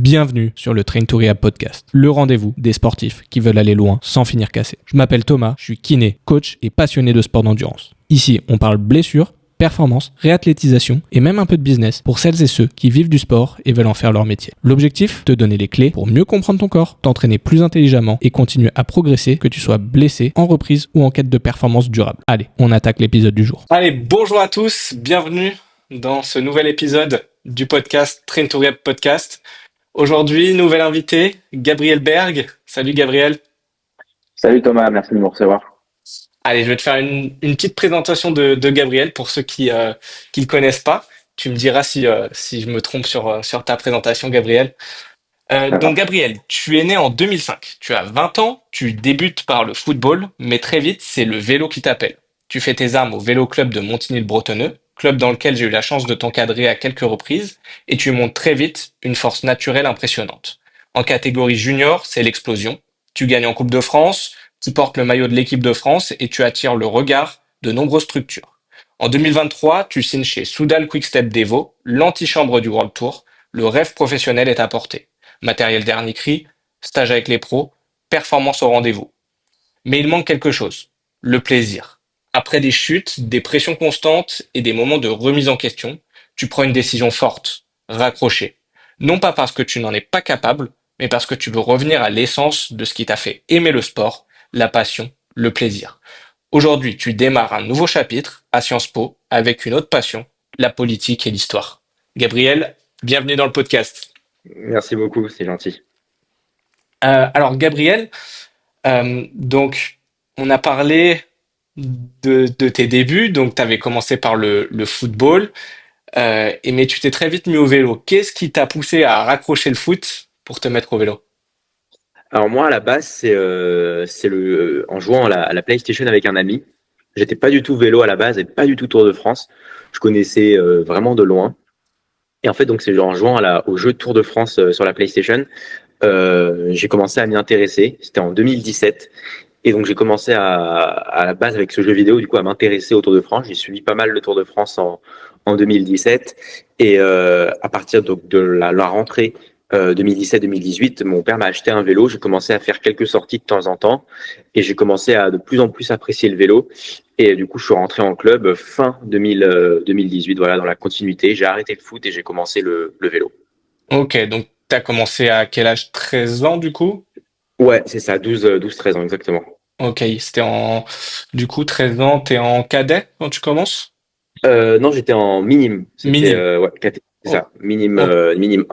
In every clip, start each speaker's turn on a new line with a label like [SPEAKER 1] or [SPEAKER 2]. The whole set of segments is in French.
[SPEAKER 1] Bienvenue sur le Train to Rehab podcast, le rendez-vous des sportifs qui veulent aller loin sans finir cassés. Je m'appelle Thomas, je suis kiné, coach et passionné de sport d'endurance. Ici, on parle blessures, performance, réathlétisation et même un peu de business pour celles et ceux qui vivent du sport et veulent en faire leur métier. L'objectif, te donner les clés pour mieux comprendre ton corps, t'entraîner plus intelligemment et continuer à progresser, que tu sois blessé, en reprise ou en quête de performance durable. Allez, on attaque l'épisode du jour.
[SPEAKER 2] Allez, bonjour à tous, bienvenue dans ce nouvel épisode du podcast Train to Rehab podcast. Aujourd'hui, nouvel invité, Gabriel Berg. Salut Gabriel.
[SPEAKER 3] Salut Thomas, merci de me recevoir.
[SPEAKER 2] Allez, je vais te faire une petite présentation de Gabriel pour ceux qui le connaissent pas. Tu me diras si je me trompe sur ta présentation, Gabriel. Donc Gabriel, tu es né en 2005. Tu as 20 ans, tu débutes par le football, mais très vite, c'est le vélo qui t'appelle. Tu fais tes armes au vélo club de Montigny-le-Bretonneux, club dans lequel j'ai eu la chance de t'encadrer à quelques reprises, et tu montes très vite une force naturelle impressionnante. En catégorie junior, c'est l'explosion. Tu gagnes en Coupe de France, tu portes le maillot de l'équipe de France et tu attires le regard de nombreuses structures. En 2023, tu signes chez Soudal Quick-Step Devo, l'antichambre du World Tour. Le rêve professionnel est à portée. Matériel dernier cri, stage avec les pros, performance au rendez-vous. Mais il manque quelque chose, le plaisir. Après des chutes, des pressions constantes et des moments de remise en question, tu prends une décision forte, raccrocher. Non pas parce que tu n'en es pas capable, mais parce que tu veux revenir à l'essence de ce qui t'a fait aimer le sport, la passion, le plaisir. Aujourd'hui, tu démarres un nouveau chapitre à Sciences Po avec une autre passion, la politique et l'histoire. Gabriel, bienvenue dans le podcast.
[SPEAKER 3] Merci beaucoup, c'est gentil.
[SPEAKER 2] Alors Gabriel, donc on a parlé de tes débuts, donc tu avais commencé par le football, mais tu t'es très vite mis au vélo. Qu'est-ce qui t'a poussé à raccrocher le foot pour te mettre au vélo?
[SPEAKER 3] Alors moi, à la base, en jouant à la PlayStation avec un ami. J'étais pas du tout vélo à la base et pas du tout Tour de France. Je connaissais vraiment de loin. Et en fait, donc c'est en jouant au jeu Tour de France sur la PlayStation, j'ai commencé à m'y intéresser. C'était en 2017. Et donc j'ai commencé à la base avec ce jeu vidéo, du coup, à m'intéresser au Tour de France. J'ai suivi pas mal le Tour de France en 2017. Et à partir de la rentrée 2017-2018, mon père m'a acheté un vélo. J'ai commencé à faire quelques sorties de temps en temps. Et j'ai commencé à de plus en plus apprécier le vélo. Et du coup, je suis rentré en club fin 2018, voilà, dans la continuité. J'ai arrêté le foot et j'ai commencé le vélo.
[SPEAKER 2] Ok, donc tu as commencé à quel âge? 13 ans du coup?
[SPEAKER 3] Ouais, c'est ça, 13 ans exactement.
[SPEAKER 2] Ok, du coup, 13 ans, t'es en cadet quand tu commences?
[SPEAKER 3] Non, j'étais en minime. C'était
[SPEAKER 2] Minime.
[SPEAKER 3] ouais, c'est
[SPEAKER 2] Oh,
[SPEAKER 3] ça, minime,
[SPEAKER 2] oh,
[SPEAKER 3] minime.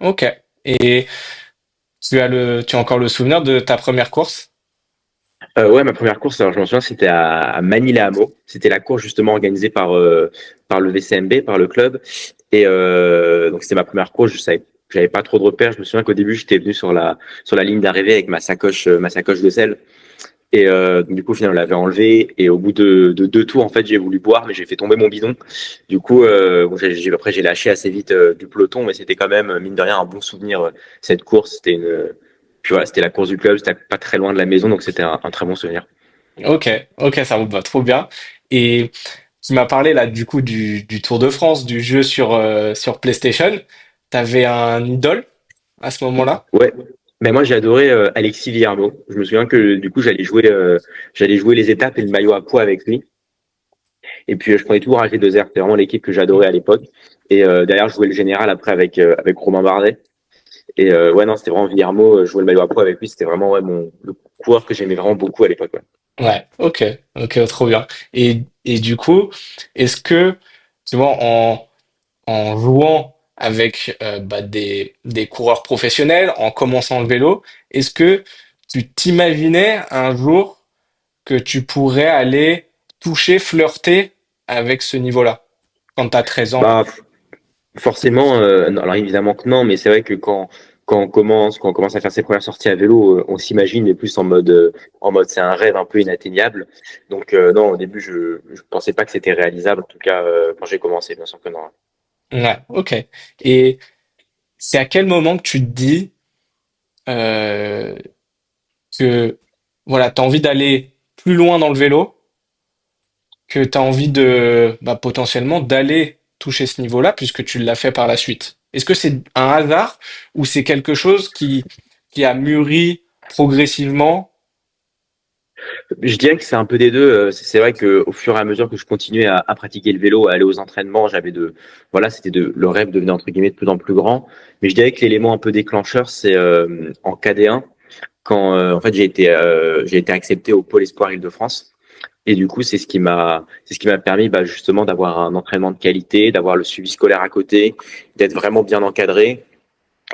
[SPEAKER 2] ok. Et tu as encore le souvenir de ta première course?
[SPEAKER 3] Ouais, ma première course, alors je m'en souviens, c'était à Manille-les-Hameaux. C'était la course justement organisée par le VCMB, par le club. Et donc c'était ma première course. J'avais pas trop de repères. Je me souviens qu'au début, j'étais venu sur la ligne d'arrivée avec ma sacoche de sel. Et donc, du coup, au final, on l'avait enlevé. Et au bout de deux tours, en fait, j'ai voulu boire, mais j'ai fait tomber mon bidon. Du coup, bon, après, j'ai lâché assez vite du peloton, mais c'était quand même, mine de rien, un bon souvenir. Cette course, puis voilà, c'était la course du club, c'était pas très loin de la maison, donc c'était un très bon souvenir.
[SPEAKER 2] Ok, ok, ça me va trop bien. Et tu m'as parlé là du coup du Tour de France, du jeu sur PlayStation. T'avais un idole à ce moment-là?
[SPEAKER 3] Ouais. Mais moi, j'ai adoré Alexis Villarmo. Je me souviens que du coup, j'allais jouer les étapes et le maillot à poids avec lui. Et puis, je prenais toujours AG2R. C'était vraiment l'équipe que j'adorais à l'époque. Et derrière, je jouais le général après avec Romain Bardet. Et ouais, non, c'était vraiment Villarmo. Je jouais le maillot à poids avec lui. C'était vraiment ouais, le coureur que j'aimais vraiment beaucoup à l'époque. Ouais.
[SPEAKER 2] Ouais, ok, ok, trop bien. Et du coup, est-ce que, tu vois, en jouant avec des coureurs professionnels, en commençant le vélo, est-ce que tu t'imaginais un jour que tu pourrais aller toucher, flirter avec ce niveau-là quand tu as 13 ans?
[SPEAKER 3] Bah, forcément, non, alors évidemment que non, mais c'est vrai que quand on commence à faire ses premières sorties à vélo, on s'imagine, mais plus en mode c'est un rêve un peu inatteignable. Donc non, au début, je pensais pas que c'était réalisable. En tout cas, quand j'ai commencé, bien sûr que non.
[SPEAKER 2] Ouais, ok. Et c'est à quel moment que tu te dis euh, que voilà, tu as envie d'aller plus loin dans le vélo, que tu as envie de potentiellement d'aller toucher ce niveau-là, puisque tu l'as fait par la suite. Est-ce que c'est un hasard ou c'est quelque chose qui a mûri progressivement?
[SPEAKER 3] Je dirais que c'est un peu des deux. C'est vrai que au fur et à mesure que je continuais à pratiquer le vélo, à aller aux entraînements, voilà, c'était le rêve devenait entre guillemets de plus en plus grand. Mais je dirais que l'élément un peu déclencheur, c'est en KD1 quand en fait j'ai été accepté au Pôle Espoir Île-de-France. Et du coup, c'est ce qui m'a permis justement d'avoir un entraînement de qualité, d'avoir le suivi scolaire à côté, d'être vraiment bien encadré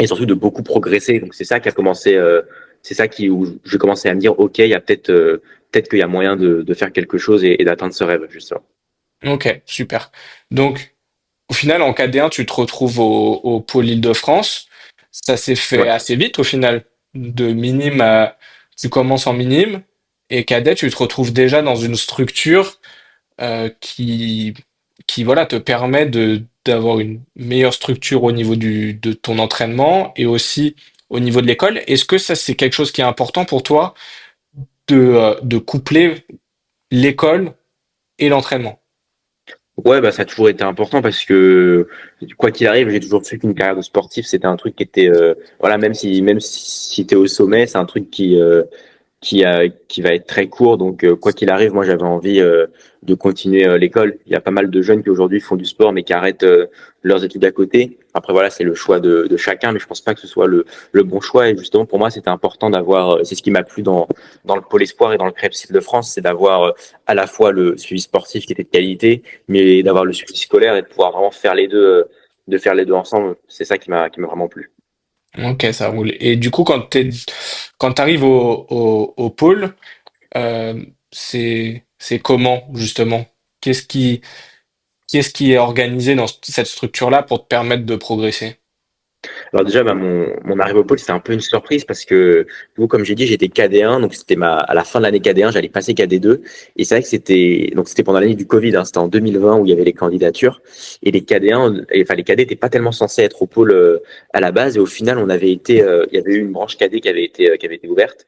[SPEAKER 3] et surtout de beaucoup progresser. Donc c'est ça qui a commencé, c'est ça qui où j'ai commencé à me dire ok, il y a peut-être qu'il y a moyen de faire quelque chose et d'atteindre ce rêve justement.
[SPEAKER 2] Ok, super. Donc, au final, en KD1, tu te retrouves au pôle Île-de-France. Ça s'est fait
[SPEAKER 3] Ouais.
[SPEAKER 2] assez vite au final. De minime à, tu commences en minime et cadet, tu te retrouves déjà dans une structure qui, voilà, te permet d'avoir une meilleure structure au niveau de ton entraînement et aussi au niveau de l'école. Est-ce que ça, c'est quelque chose qui est important pour toi de coupler l'école et l'entraînement?
[SPEAKER 3] Ouais, ça a toujours été important parce que quoi qu'il arrive, j'ai toujours su qu'une carrière de sportif, c'était un truc qui était voilà, même si t'es au sommet, c'est un truc qui va être très court. Donc, quoi qu'il arrive, moi, j'avais envie de continuer l'école. Il y a pas mal de jeunes qui aujourd'hui font du sport, mais qui arrêtent leurs études à côté. Après, voilà, c'est le choix de chacun, mais je pense pas que ce soit le bon choix. Et justement, pour moi, c'était important d'avoir, c'est ce qui m'a plu dans le Pôle Espoir et dans le Crêpes de France, c'est d'avoir à la fois le suivi sportif qui était de qualité, mais d'avoir le suivi scolaire et de pouvoir vraiment faire les deux, de faire les deux ensemble. C'est ça qui m'a vraiment plu.
[SPEAKER 2] Ok, ça roule. Et du coup, quand t'arrives au pôle, c'est comment justement? Qu'est-ce qui, qu'est-ce qui est organisé dans cette structure-là pour te permettre de progresser?
[SPEAKER 3] Alors déjà, mon arrivée au pôle, c'était un peu une surprise parce que, du coup, comme j'ai dit, j'étais KD1, donc à la fin de l'année KD1, j'allais passer KD2. Et c'est vrai que c'était pendant l'année du Covid, hein, c'était en 2020 où il y avait les candidatures. Et les KD1, enfin, les KD n'étaient pas tellement censés être au pôle à la base. Et au final, il y avait eu une branche KD qui avait été ouverte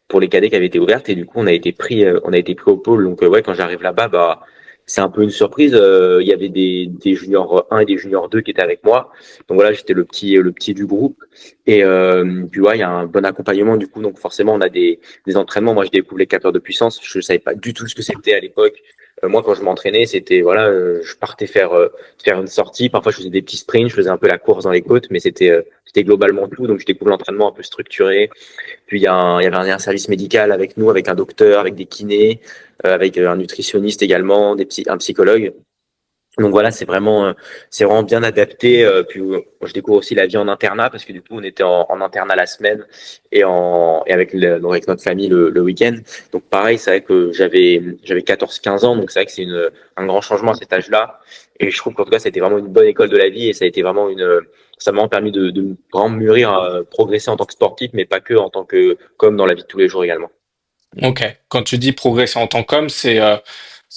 [SPEAKER 3] pour les cadets qui avaient été ouvertes et du coup on a été pris au pôle. Donc ouais, quand j'arrive là-bas, c'est un peu une surprise. Il y avait des juniors 1 et des juniors 2 qui étaient avec moi. Donc voilà, j'étais le petit du groupe. Et puis ouais, il y a un bon accompagnement du coup. Donc forcément, on a des entraînements. Moi, je découvre les capteurs de puissance. Je savais pas du tout ce que c'était à l'époque. Moi, quand je m'entraînais, c'était voilà, je partais faire une sortie. Parfois, je faisais des petits sprints, je faisais un peu la course dans les côtes, mais c'était globalement tout. Donc, je découvre l'entraînement un peu structuré. Puis il y avait un service médical avec nous, avec un docteur, avec des kinés, avec un nutritionniste également, un psychologue. Donc voilà, c'est vraiment bien adapté. Puis je découvre aussi la vie en internat parce que du coup on était en internat la semaine et donc avec notre famille le week-end. Donc pareil, c'est vrai que j'avais 14-15 ans, donc c'est vrai que un grand changement à cet âge-là. Et je trouve qu'en tout cas c'était vraiment une bonne école de la vie et ça m'a vraiment permis de vraiment mûrir, progresser en tant que sportif, mais pas que en tant que comme dans la vie de tous les jours également.
[SPEAKER 2] Ok. Quand tu dis progresser en tant qu'homme, c'est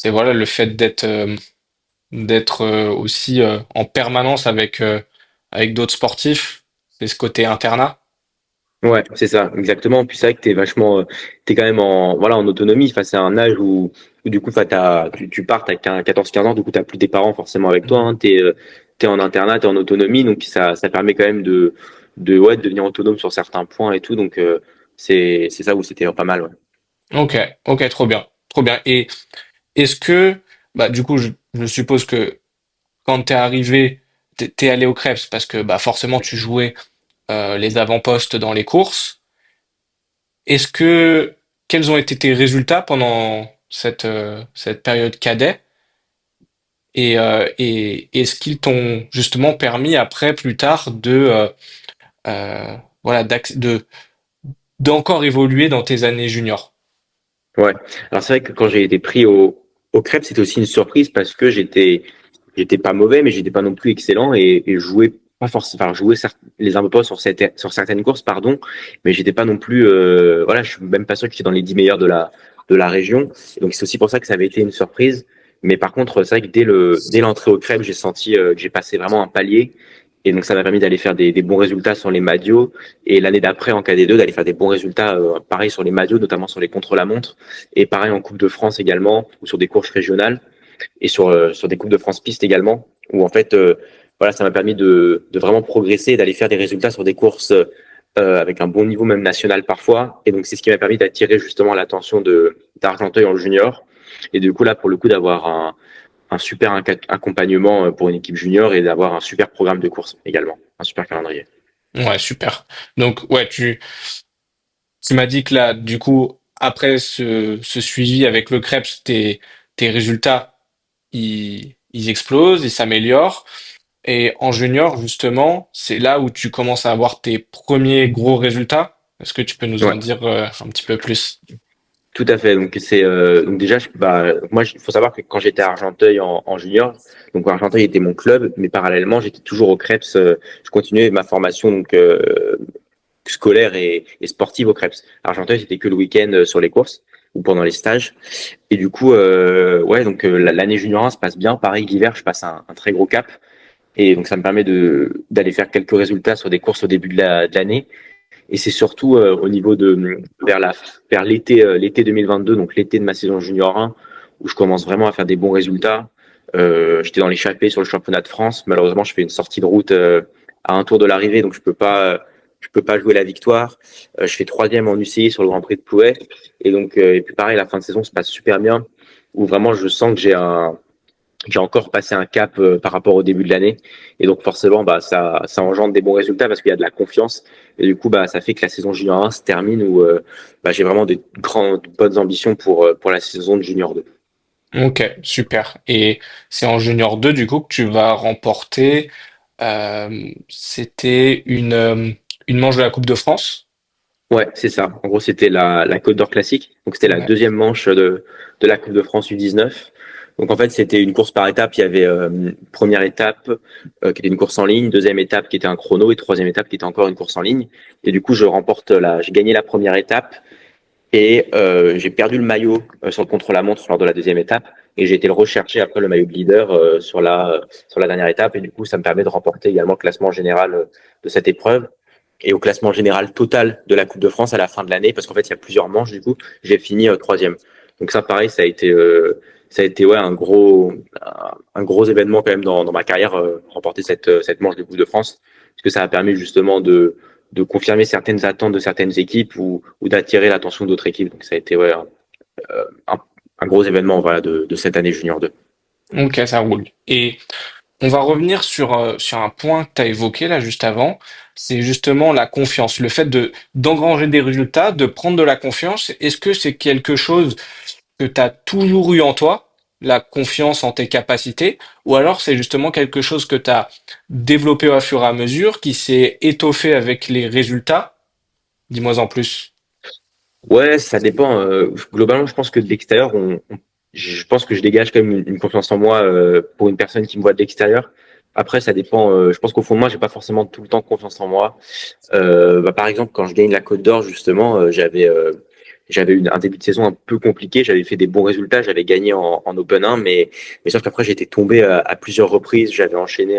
[SPEAKER 2] voilà le fait d'être aussi en permanence avec d'autres sportifs. C'est ce côté internat.
[SPEAKER 3] Ouais, c'est ça, exactement. Puis c'est vrai que t'es quand même voilà, en autonomie. Enfin, c'est un âge où du coup, enfin, tu pars, t'as 14-15 ans, du coup, t'as plus tes parents forcément avec toi, hein. T'es en internat, t'es en autonomie, donc ça permet quand même ouais, de devenir autonome sur certains points et tout. Donc, c'est ça où c'était pas mal, ouais.
[SPEAKER 2] Ok, ok, trop bien, trop bien. Et est-ce que, bah, du coup, je suppose que quand t'es arrivé, t'es allé au Krebs parce que bah forcément tu jouais les avant-postes dans les courses. Est-ce que quels ont été tes résultats pendant cette période cadet et est-ce qu'ils t'ont justement permis après plus tard voilà d'encore évoluer dans tes années juniors?
[SPEAKER 3] Ouais. Alors c'est vrai que quand j'ai été pris au crêpes, c'était aussi une surprise parce que j'étais pas mauvais, mais j'étais pas non plus excellent et je jouais pas forcément, enfin, je jouais les un peu sur certaines courses, pardon, mais j'étais pas non plus, voilà, je suis même pas sûr que j'étais dans les 10 meilleurs de la région. Et donc c'est aussi pour ça que ça avait été une surprise. Mais par contre, c'est vrai que dès l'entrée au crêpes, j'ai senti que j'ai passé vraiment un palier. Et donc ça m'a permis d'aller faire des bons résultats sur les madios et l'année d'après en KD2 d'aller faire des bons résultats pareil sur les madios, notamment sur les contre-la-montre et pareil en Coupe de France également ou sur des courses régionales et sur des Coupes de France piste également où en fait voilà, ça m'a permis de vraiment progresser, d'aller faire des résultats sur des courses avec un bon niveau même national parfois. Et donc c'est ce qui m'a permis d'attirer justement l'attention d'Argenteuil en junior. Et du coup là, pour le coup, d'avoir un super accompagnement pour une équipe junior et d'avoir un super programme de course également, un super calendrier.
[SPEAKER 2] Ouais, super. Donc, ouais, tu m'as dit que là, du coup, après ce suivi avec le Krebs, tes résultats, ils explosent, ils s'améliorent. Et en junior, justement, c'est là où tu commences à avoir tes premiers gros résultats. Est-ce que tu peux nous en
[SPEAKER 3] Ouais.
[SPEAKER 2] dire un petit peu plus?
[SPEAKER 3] Tout à fait. Donc c'est donc déjà moi il faut savoir que quand j'étais à Argenteuil en junior, donc Argenteuil était mon club, mais parallèlement j'étais toujours au Crêpes. Je continuais ma formation donc scolaire et sportive au Crêpes. À Argenteuil c'était que le week-end sur les courses ou pendant les stages. Et du coup ouais donc l'année junior 1 se passe bien. Pareil l'hiver je passe un très gros cap et donc ça me permet de d'aller faire quelques résultats sur des courses au début de l'année. Et c'est surtout au niveau de vers l'été 2022, donc l'été de ma saison junior 1, où je commence vraiment à faire des bons résultats. J'étais dans l'échappée sur le championnat de France. Malheureusement, je fais une sortie de route à un tour de l'arrivée, donc je peux pas jouer la victoire. Je fais troisième en UCI sur le Grand Prix de Plouay. Et donc et puis pareil, la fin de saison se passe super bien, où vraiment je sens que j'ai encore passé un cap par rapport au début de l'année. Et donc forcément, ça engendre des bons résultats parce qu'il y a de la confiance. Et du coup, ça fait que la saison junior 1 se termine où j'ai vraiment de bonnes ambitions pour la saison de junior 2.
[SPEAKER 2] Ok, super. Et c'est en junior 2 du coup, que tu vas remporter, c'était une manche de la Coupe de France.
[SPEAKER 3] Ouais, c'est ça. En gros, c'était la Côte d'Or classique. Donc c'était la
[SPEAKER 2] Ouais.
[SPEAKER 3] deuxième manche de la Coupe de France U19. Donc en fait, c'était une course par étape. Il y avait première étape qui était une course en ligne, deuxième étape qui était un chrono et troisième étape qui était encore une course en ligne. Et du coup, j'ai gagné la première étape. Et j'ai perdu le maillot sur le contre-la-montre lors de la deuxième étape. Et j'ai été le rechercher après le maillot de leader sur la dernière étape. Et du coup, ça me permet de remporter également le classement général de cette épreuve. Et au classement général total de la Coupe de France à la fin de l'année, parce qu'en fait, il y a plusieurs manches, du coup, j'ai fini troisième. Donc ça, pareil, ça a été ouais, un gros événement quand même dans ma carrière, remporter cette manche de Coupe de France, parce que ça a permis justement de confirmer certaines attentes de certaines équipes ou d'attirer l'attention d'autres équipes. Donc ça a été ouais, un, un gros événement voilà, de cette année junior 2.
[SPEAKER 2] Ok, ça roule. Et on va revenir sur un point que tu as évoqué là juste avant, c'est justement la confiance, le fait d'engranger des résultats, de prendre de la confiance. Est-ce que c'est quelque chose que tu as toujours eu en toi, la confiance en tes capacités, ou alors c'est justement quelque chose que tu as développé au fur et à mesure, qui s'est étoffé avec les résultats? Dis-moi en plus.
[SPEAKER 3] Ouais, ça dépend. Globalement, je pense que de l'extérieur, je pense que je dégage quand même une confiance en moi pour une personne qui me voit de l'extérieur. Après, ça dépend. Je pense qu'au fond de moi, j'ai pas forcément tout le temps confiance en moi. Par exemple, quand je gagne la Côte d'Or, justement, j'avais un début de saison un peu compliqué. J'avais fait des bons résultats. J'avais gagné en Open 1, mais sauf qu'après, j'étais tombé à plusieurs reprises. J'avais enchaîné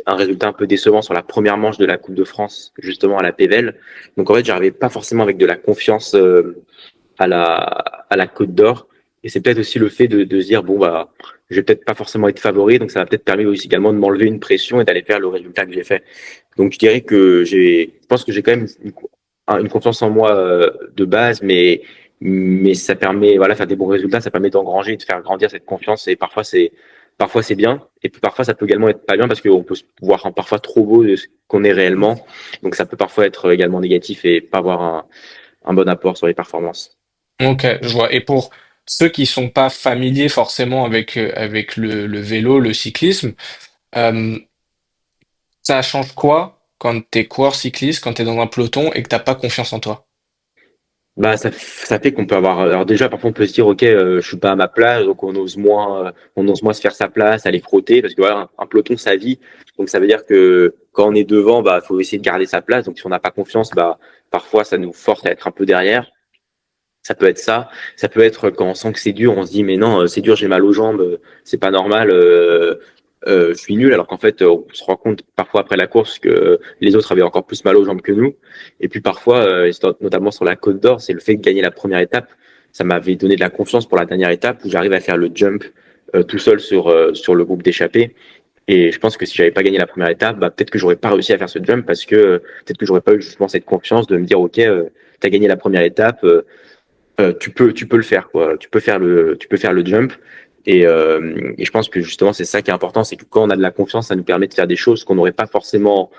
[SPEAKER 3] un résultat un peu décevant sur la première manche de la Coupe de France, justement à la Pével. Donc en fait, j'arrivais pas forcément avec de la confiance à la Côte d'Or. Et c'est peut-être aussi le fait de se dire bon je vais peut-être pas forcément être favori, donc ça m'a peut-être permis aussi également de m'enlever une pression et d'aller faire le résultat que j'ai fait. Donc je dirais que je pense que j'ai quand même une confiance en moi de base, mais ça permet voilà faire des bons résultats, ça permet d'engranger, de faire grandir cette confiance et parfois c'est bien et puis parfois ça peut également être pas bien parce qu'on peut se voir parfois trop beau de ce qu'on est réellement, donc ça peut parfois être également négatif et pas avoir un bon apport sur les performances.
[SPEAKER 2] Ok, je vois. Et pour ceux qui sont pas familiers forcément avec le vélo, le cyclisme, euh, ça change quoi quand t'es coureur cycliste, quand t'es dans un peloton et que t'as pas confiance en toi?
[SPEAKER 3] Ça fait qu'on peut avoir. Alors déjà, parfois on peut se dire, ok, je suis pas à ma place, donc on ose moins se faire sa place, aller frotter, parce que voilà, un peloton, ça vit. Donc ça veut dire que quand on est devant, faut essayer de garder sa place. Donc si on n'a pas confiance, parfois ça nous force à être un peu derrière. Ça peut être ça. Ça peut être quand on sent que c'est dur, on se dit mais non, c'est dur, j'ai mal aux jambes, c'est pas normal, je suis nul. Alors qu'en fait, on se rend compte parfois après la course que les autres avaient encore plus mal aux jambes que nous. Et puis parfois, notamment sur la Côte d'Or, c'est le fait de gagner la première étape. Ça m'avait donné de la confiance pour la dernière étape où j'arrive à faire le jump tout seul sur le groupe d'échappés. Et je pense que si j'avais pas gagné la première étape, peut-être que j'aurais pas réussi à faire ce jump parce que peut-être que j'aurais pas eu justement cette confiance de me dire ok, t'as gagné la première étape, tu peux le faire quoi, tu peux faire le jump. Et je pense que justement c'est ça qui est important, c'est que quand on a de la confiance, ça nous permet de faire des choses qu'on n'aurait pas forcément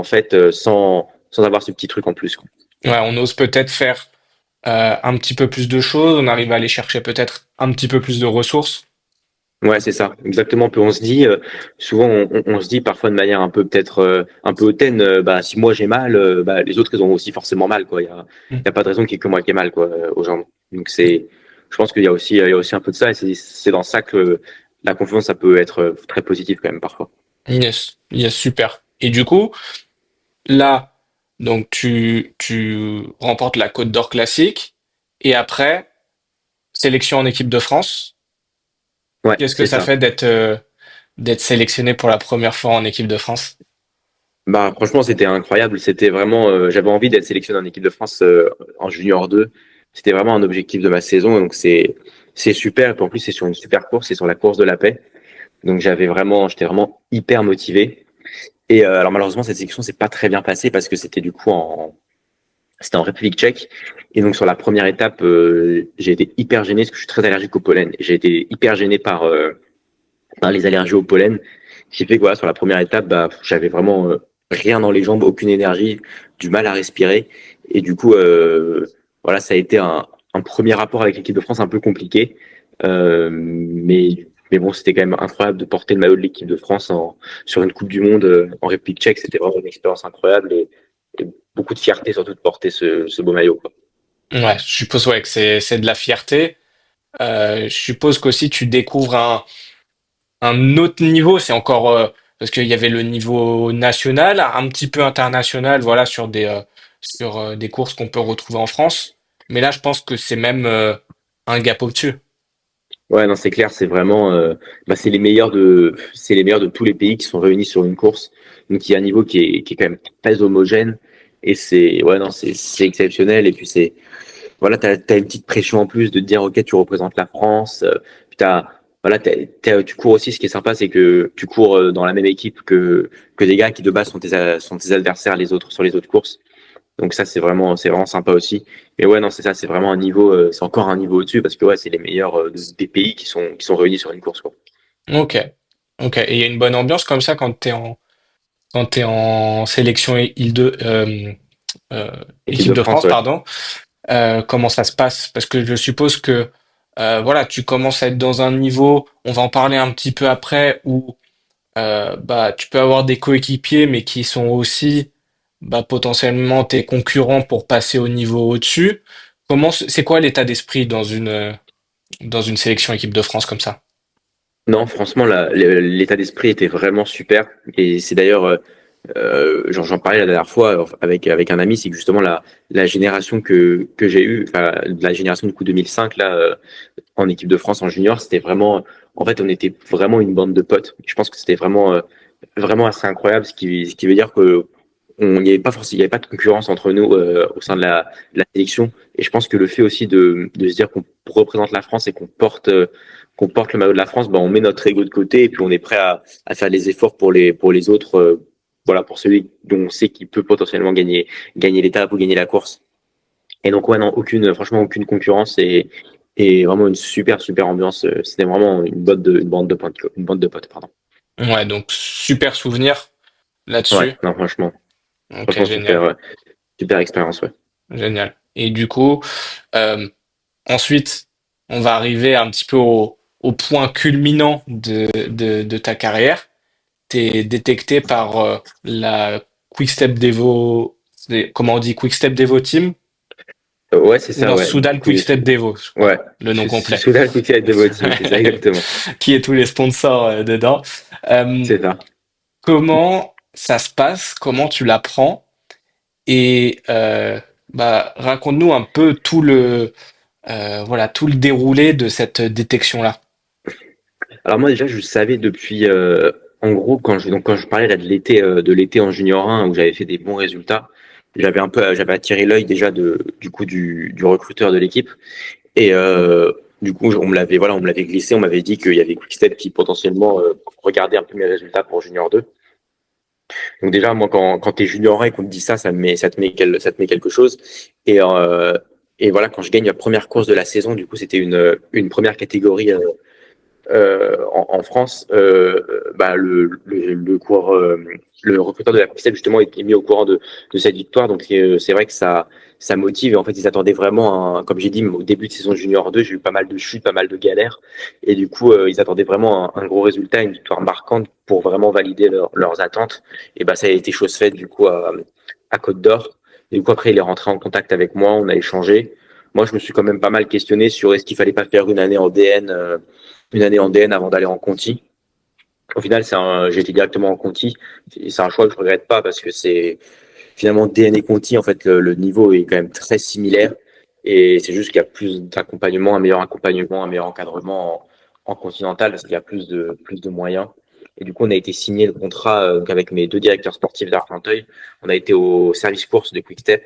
[SPEAKER 3] faites sans avoir ce petit truc en plus, quoi.
[SPEAKER 2] Ouais, on ose peut-être faire un petit peu plus de choses, on arrive à aller chercher peut-être un petit peu plus de ressources.
[SPEAKER 3] Ouais, c'est ça, exactement. Puis on se dit, souvent, on se dit parfois de manière un peu peut-être un peu hautaine, si moi j'ai mal, les autres ils ont aussi forcément mal, quoi. Il y a pas de raison qu'il y ait que moi qui ai mal, quoi, aux jambes. Donc je pense qu'il y a aussi un peu de ça, et c'est dans ça que la confiance ça peut être très positive quand même parfois.
[SPEAKER 2] Yes, yes, super. Et du coup, là, donc tu remportes la Côte d'Or classique et après, sélection en équipe de France.
[SPEAKER 3] Ouais,
[SPEAKER 2] Qu'est-ce que
[SPEAKER 3] c'est
[SPEAKER 2] ça
[SPEAKER 3] ça.
[SPEAKER 2] fait d'être sélectionné pour la première fois en équipe de France?
[SPEAKER 3] Franchement, c'était incroyable. C'était vraiment, j'avais envie d'être sélectionné en équipe de France en junior 2. C'était vraiment un objectif de ma saison, donc c'est super. Et puis en plus, c'est sur une super course, c'est sur la course de la paix. Donc j'étais vraiment hyper motivé. Et alors malheureusement, cette sélection s'est pas très bien passée parce que c'était en République tchèque. Et donc sur la première étape, j'ai été hyper gêné parce que je suis très allergique au pollen. J'ai été hyper gêné par les allergies au pollen. Ce qui fait que voilà, sur la première étape, j'avais vraiment rien dans les jambes, aucune énergie, du mal à respirer. Et du coup, voilà, ça a été un premier rapport avec l'équipe de France un peu compliqué. Mais bon, c'était quand même incroyable de porter le maillot de l'équipe de France sur une Coupe du Monde en République tchèque. C'était vraiment une expérience incroyable et beaucoup de fierté surtout de porter ce beau maillot, quoi.
[SPEAKER 2] Ouais, je suppose ouais que c'est de la fierté. Je suppose qu'aussi tu découvres un autre niveau. C'est encore parce qu'il y avait le niveau national, un petit peu international, voilà, sur des courses qu'on peut retrouver en France. Mais là, je pense que c'est même un gap au-dessus.
[SPEAKER 3] Ouais, non, c'est clair, c'est vraiment, c'est les meilleurs de tous les pays qui sont réunis sur une course. Donc il y a un niveau qui est quand même très homogène et ouais, non, c'est exceptionnel. Et puis voilà, t'as une petite pression en plus de te dire, ok, tu représentes la France. Puis voilà, tu cours aussi. Ce qui est sympa, c'est que tu cours dans la même équipe que des gars qui de base sont tes adversaires les autres sur les autres courses. Donc ça, c'est vraiment sympa aussi. Mais ouais, non, c'est ça, c'est vraiment un niveau, c'est encore un niveau au-dessus parce que ouais, c'est les meilleurs des pays qui sont réunis sur une course, quoi.
[SPEAKER 2] Ok, ok. Et il y a une bonne ambiance comme ça quand t'es en sélection euh,
[SPEAKER 3] Équipe
[SPEAKER 2] équipe
[SPEAKER 3] de
[SPEAKER 2] de
[SPEAKER 3] France,
[SPEAKER 2] France,
[SPEAKER 3] ouais.
[SPEAKER 2] pardon. Comment ça se passe? Parce que je suppose que voilà, tu commences à être dans un niveau, on va en parler un petit peu après, où tu peux avoir des coéquipiers, mais qui sont aussi potentiellement tes concurrents pour passer au niveau au-dessus. C'est quoi l'état d'esprit dans une sélection équipe de France comme ça?
[SPEAKER 3] Non, franchement, l'état d'esprit était vraiment super. Et c'est d'ailleurs, j'en parlais la dernière fois avec un ami, c'est que justement la génération que j'ai eue, enfin, la génération du coup 2005 là, en équipe de France en junior, c'était vraiment, en fait, on était vraiment une bande de potes. Je pense que c'était vraiment assez incroyable, ce qui veut dire que il n'y avait pas forcément, il y avait pas de concurrence entre nous au sein de la sélection. Et je pense que le fait aussi de se dire qu'on représente la France et qu'on porte le maillot de la France, on met notre ego de côté et puis on est prêt à faire les efforts pour les autres, voilà, pour celui dont on sait qu'il peut potentiellement gagner l'étape ou gagner la course. Et donc ouais, non, franchement aucune concurrence et vraiment une super super ambiance. C'était vraiment une bande de potes, pardon.
[SPEAKER 2] Ouais, donc super souvenir
[SPEAKER 3] Ouais,
[SPEAKER 2] là-dessus.
[SPEAKER 3] non, franchement,
[SPEAKER 2] Ok,
[SPEAKER 3] franchement super,
[SPEAKER 2] génial,
[SPEAKER 3] super expérience, ouais.
[SPEAKER 2] génial. Et du coup, euh, ensuite, on va arriver un petit peu au point culminant de ta carrière. T'es détecté par la Quick-Step Devo, comment on dit, Quick-Step Devo Team?
[SPEAKER 3] Ouais, c'est
[SPEAKER 2] Ou
[SPEAKER 3] ça,
[SPEAKER 2] non,
[SPEAKER 3] ouais.
[SPEAKER 2] Soudal Quick-Step Devo, je crois,
[SPEAKER 3] Ouais.
[SPEAKER 2] le nom complet.
[SPEAKER 3] Soudal Quick de Team, c'est ça, exactement.
[SPEAKER 2] Qui est tous les sponsors dedans. Euh,
[SPEAKER 3] C'est ça.
[SPEAKER 2] comment ça se passe? Comment tu l'apprends? Et raconte-nous un peu tout le déroulé de cette détection-là.
[SPEAKER 3] Alors moi déjà je savais depuis en gros quand je parlais là de l'été en junior 1 où j'avais fait des bons résultats, j'avais attiré l'œil déjà du coup du recruteur de l'équipe et Du coup, on me l'avait glissé, on m'avait dit qu'il y avait Quickstep qui potentiellement regardait un peu mes résultats pour Junior 2. Donc déjà, moi, quand tu es Junior 1 et qu'on te dit ça, ça te met quelque chose. Et, euh, et voilà, quand je gagne la première course de la saison, du coup, c'était une première catégorie en France, bah, le coureur, le recruteur de la Quickstep justement est mis au courant de cette victoire. Donc c'est vrai que ça motive. Et en fait, ils attendaient vraiment, comme j'ai dit, au début de saison junior 2, j'ai eu pas mal de chutes, pas mal de galères. Et du coup, ils attendaient vraiment un gros résultat, une victoire marquante pour vraiment valider leurs attentes. Et bah ça a été chose faite du coup à Côte d'Or. Et du coup après, il est rentré en contact avec moi, on a échangé. Moi, je me suis quand même pas mal questionné sur est-ce qu'il fallait pas faire une année en DN avant d'aller en Conti. Au final, j'ai été directement en Conti. C'est un choix que je regrette pas parce que c'est finalement DN et Conti, en fait, le niveau est quand même très similaire. Et c'est juste qu'il y a plus d'accompagnement, un meilleur encadrement en continental parce qu'il y a plus de moyens. Et du coup, on a été signé le contrat avec mes deux directeurs sportifs d'Argenteuil. On a été au service course de Quickstep,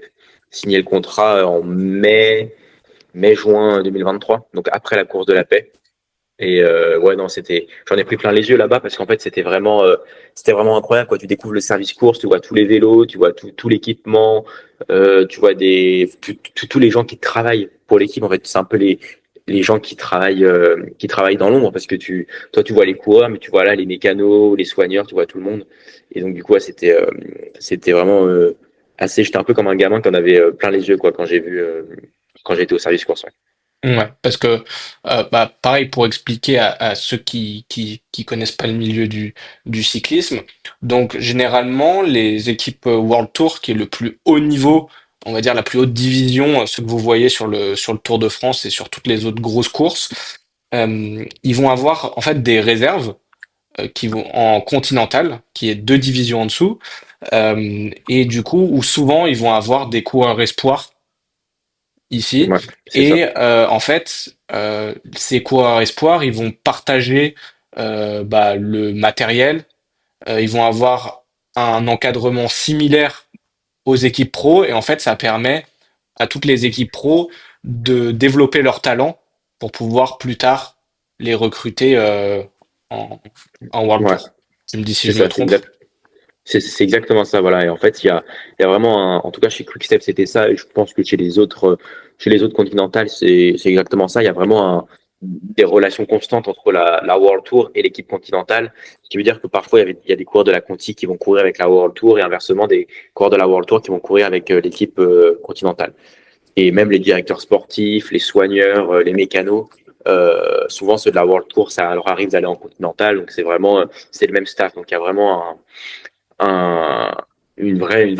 [SPEAKER 3] signé le contrat en mai-juin 2023, donc après la course de la paix. Et ouais, non, j'en ai pris plein les yeux là-bas parce qu'en fait, c'était vraiment incroyable. Quoi. Tu découvres le service course, tu vois tous les vélos, tu vois tout l'équipement, tu vois tous les gens qui travaillent pour l'équipe. En fait, c'est un peu les gens qui travaillent dans l'ombre parce que toi, tu vois les coureurs, mais tu vois là les mécanos, les soigneurs, tu vois tout le monde. Et donc, du coup, ouais, c'était vraiment j'étais un peu comme un gamin qui en avait plein les yeux, quoi, quand j'ai été au service course. Ouais.
[SPEAKER 2] Ouais, parce que bah, pareil pour expliquer à ceux qui connaissent pas le milieu du cyclisme. Donc généralement les équipes World Tour, qui est le plus haut niveau, on va dire la plus haute division, ce que vous voyez sur le Tour de France et sur toutes les autres grosses courses, ils vont avoir en fait des réserves qui vont en continental, qui est deux divisions en dessous, et du coup où souvent ils vont avoir des coureurs espoirs ici.
[SPEAKER 3] Ouais, c'est ça.
[SPEAKER 2] Et en fait, ces coureurs espoirs, ils vont partager bah, le matériel. Ils vont avoir un encadrement similaire aux équipes pro. Et en fait, ça permet à toutes les équipes pro de développer leurs talents pour pouvoir plus tard les recruter en, en World
[SPEAKER 3] Ouais,
[SPEAKER 2] Tour. Tu me dis si
[SPEAKER 3] c'est
[SPEAKER 2] je me
[SPEAKER 3] ça.
[SPEAKER 2] trompe.
[SPEAKER 3] C'est exactement ça, voilà. Et en fait, il y a vraiment en tout cas chez Quickstep, c'était ça. Et je pense que chez les autres continentales, c'est exactement ça. Il y a vraiment des relations constantes entre la World Tour et l'équipe continentale. Ce qui veut dire que parfois, il y a des coureurs de la Conti qui vont courir avec la World Tour et inversement, des coureurs de la World Tour qui vont courir avec l'équipe continentale. Et même les directeurs sportifs, les soigneurs, les mécanos, souvent ceux de la World Tour, ça leur arrive d'aller en continental. Donc c'est le même staff. Donc il y a vraiment un, une vraie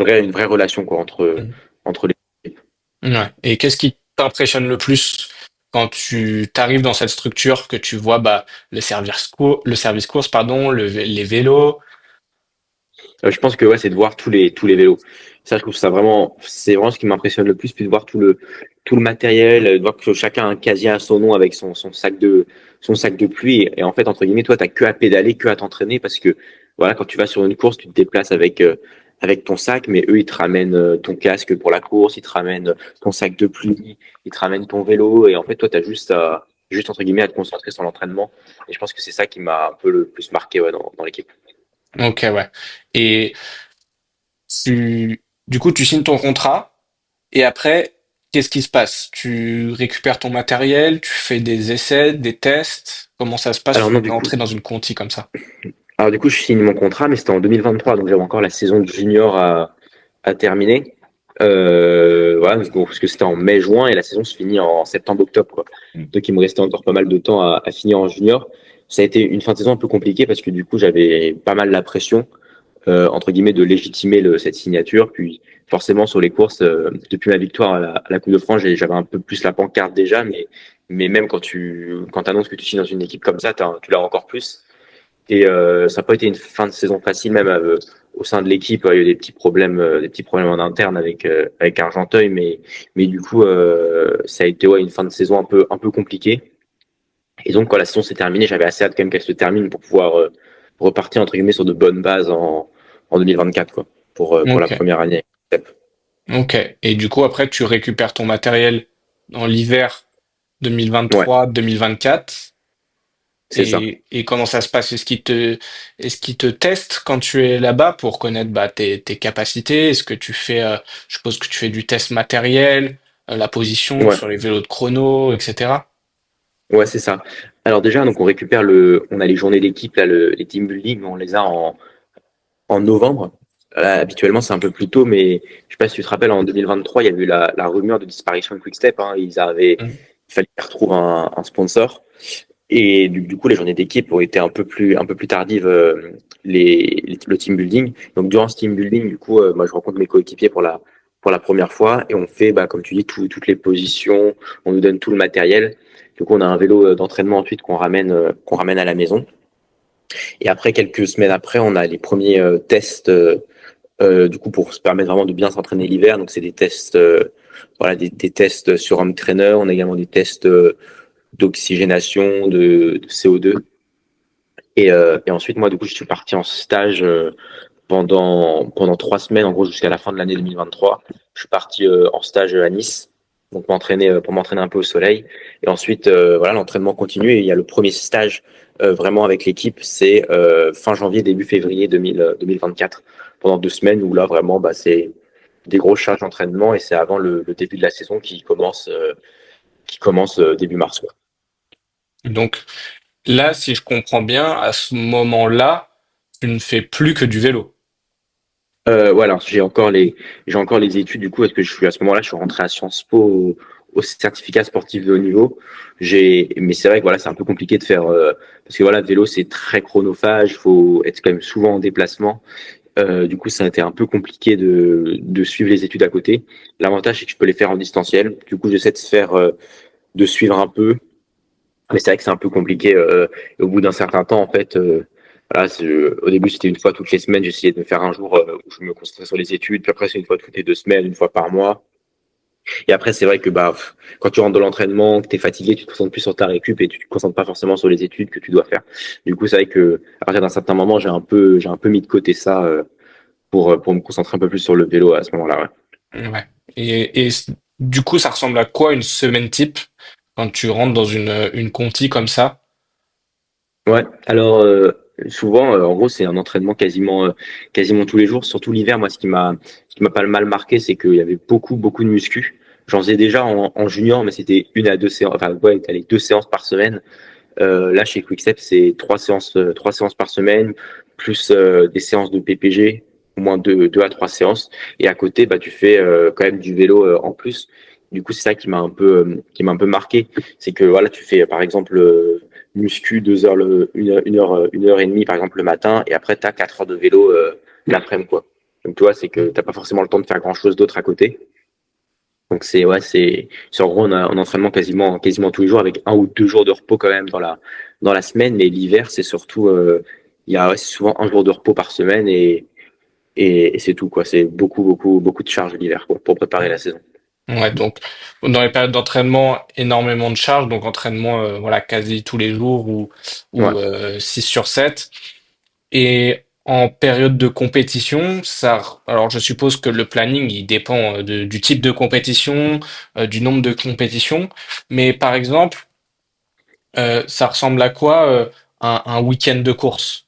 [SPEAKER 3] relation quoi, entre les.
[SPEAKER 2] Ouais. Et qu'est-ce qui t'impressionne le plus quand tu t'arrives dans cette structure, que tu vois bah, le service course, pardon, les vélos.
[SPEAKER 3] Je pense que ouais, c'est de voir tous les vélos. Ça, je trouve ça vraiment, c'est vraiment ce qui m'impressionne le plus, puis de voir tout le matériel, de voir que chacun a un casier à son nom avec son sac de pluie. Et en fait, entre guillemets, toi, t'as que à pédaler, que à t'entraîner, parce que voilà, quand tu vas sur une course, tu te déplaces avec ton sac, mais eux, ils te ramènent ton casque pour la course, ils te ramènent ton sac de pluie, ils te ramènent ton vélo, et en fait, toi, t'as juste entre guillemets à te concentrer sur l'entraînement. Et je pense que c'est ça qui m'a un peu le plus marqué ouais, dans l'équipe.
[SPEAKER 2] Ok, ouais. Et du coup, tu signes ton contrat et après, qu'est-ce qui se passe? Tu récupères ton matériel, tu fais des essais, des tests. Comment ça se passe
[SPEAKER 3] Alors non,
[SPEAKER 2] une
[SPEAKER 3] du coup,
[SPEAKER 2] entrée dans une conti comme ça?
[SPEAKER 3] Alors du coup, je signe mon contrat, mais c'était en 2023, donc j'avais encore la saison de junior à terminer. Voilà, parce que c'était en mai-juin et la saison se finit en septembre-octobre, quoi. Donc il me restait encore pas mal de temps à finir en junior. Ça a été une fin de saison un peu compliquée parce que du coup, j'avais pas mal la pression, entre guillemets, de légitimer cette signature. Puis forcément, sur les courses, depuis ma victoire à la Coupe de France, j'avais un peu plus la pancarte déjà, mais même quand annonces que tu signes dans une équipe comme ça, tu l'as encore plus. Et ça n'a pas été une fin de saison facile, même au sein de l'équipe. Il y a eu des petits problèmes en interne avec Argenteuil, mais du coup, ça a été ouais, une fin de saison un peu compliquée. Et donc, quand la saison s'est terminée, j'avais assez hâte quand même qu'elle se termine pour pouvoir repartir entre guillemets sur de bonnes bases en 2024, quoi, pour la
[SPEAKER 2] Ok,
[SPEAKER 3] première année.
[SPEAKER 2] ok. Et du coup, après, tu récupères ton matériel dans l'hiver
[SPEAKER 3] Ouais,
[SPEAKER 2] 2023-2024.
[SPEAKER 3] c'est ça.
[SPEAKER 2] Et comment ça se passe? Est-ce qu'ils te testent quand tu es là-bas pour connaître bah, tes capacités? Est-ce que tu fais, je suppose que tu fais du test matériel, la position
[SPEAKER 3] Ouais,
[SPEAKER 2] sur les vélos de chrono, etc.
[SPEAKER 3] ouais, c'est ça. Alors déjà, donc on a les journées d'équipe là, les team building, on les a en novembre. Habituellement, c'est un peu plus tôt, mais je sais pas si tu te rappelles, en 2023, il y a eu la rumeur de disparition de Quickstep. Hein. Il fallait qu'ils retrouvent un sponsor. Et du coup, les journées d'équipe ont été un peu plus tardives, le team building. Donc, durant ce team building, du coup, moi, je rencontre mes coéquipiers pour la première fois et on fait, bah, comme tu dis, toutes les positions. On nous donne tout le matériel. Du coup, on a un vélo d'entraînement ensuite qu'on ramène à la maison. Et après, quelques semaines après, on a les premiers tests, du coup, pour se permettre vraiment de bien s'entraîner l'hiver. Donc, c'est des tests, voilà, des tests sur home trainer. On a également des tests d'oxygénation, de CO2. Et ensuite, moi, du coup, je suis parti en stage pendant 3 semaines, en gros, jusqu'à la fin de l'année 2023. Je suis parti en stage à Nice, donc pour m'entraîner un peu au soleil. Et ensuite, voilà, l'entraînement continue. Et il y a le premier stage vraiment avec l'équipe, c'est fin janvier, début février 2024, pendant 2 semaines où là, vraiment, bah, c'est des grosses charges d'entraînement et c'est avant le début de la saison qui commence début mars, quoi.
[SPEAKER 2] Donc là, si je comprends bien, à ce moment-là, tu ne fais plus que du vélo.
[SPEAKER 3] Ouais, alors j'ai encore les études du coup parce que je suis à ce moment-là, je suis rentré à Sciences Po au certificat sportif de haut niveau. Mais c'est vrai que voilà, c'est un peu compliqué de faire parce que voilà, le vélo c'est très chronophage, il faut être quand même souvent en déplacement. Du coup, ça a été un peu compliqué de suivre les études à côté. L'avantage c'est que je peux les faire en distanciel. Du coup, j'essaie de suivre un peu, mais c'est vrai que c'est un peu compliqué. Et au bout d'un certain temps, en fait, voilà, au début, c'était une fois toutes les semaines. J'essayais de me faire un jour où je me concentrais sur les études. Puis après, c'est une fois toutes les 2 semaines, une fois par mois. Et après, c'est vrai que bah, quand tu rentres de l'entraînement, que tu es fatigué, tu te concentres plus sur ta récup et tu te concentres pas forcément sur les études que tu dois faire. Du coup, c'est vrai que à partir d'un certain moment, j'ai un peu mis de côté ça pour me concentrer un peu plus sur le vélo à ce moment-là. Ouais.
[SPEAKER 2] Ouais. Du coup, ça ressemble à quoi une semaine type quand tu rentres dans une conti comme ça?
[SPEAKER 3] Ouais, alors souvent, en gros, c'est un entraînement quasiment tous les jours. Surtout l'hiver, moi, ce qui m'a pas mal marqué, c'est qu'il y avait beaucoup de muscu. J'en faisais déjà en junior, mais c'était 1 à 2 séances, enfin ouais, allez, 2 séances par semaine. Là, chez Quickstep, c'est 3 séances par semaine, plus des séances de PPG, au moins 2 à 3 séances. Et à côté, bah, tu fais quand même du vélo en plus. Du coup, c'est ça qui m'a un peu marqué. C'est que voilà, tu fais par exemple muscu 2 heures, 1 heure et demie par exemple le matin, et après tu as 4 heures de vélo l'après-midi, quoi. Donc tu vois, c'est que t'as pas forcément le temps de faire grand chose d'autre à côté. Donc c'est ouais, c'est en gros on a un entraînement quasiment tous les jours avec 1 ou 2 jours de repos quand même dans la semaine. Mais l'hiver c'est surtout il y a ouais, c'est souvent un jour de repos par semaine et c'est tout quoi. C'est beaucoup de charges l'hiver quoi pour préparer la saison.
[SPEAKER 2] Ouais, donc dans les périodes d'entraînement, énormément de charges, donc entraînement voilà quasi tous les jours ou
[SPEAKER 3] Ouais.
[SPEAKER 2] 6 sur 7. Et en période de compétition, alors je suppose que le planning il dépend du type de compétition, du nombre de compétitions, mais par exemple, ça ressemble à quoi un week-end de course?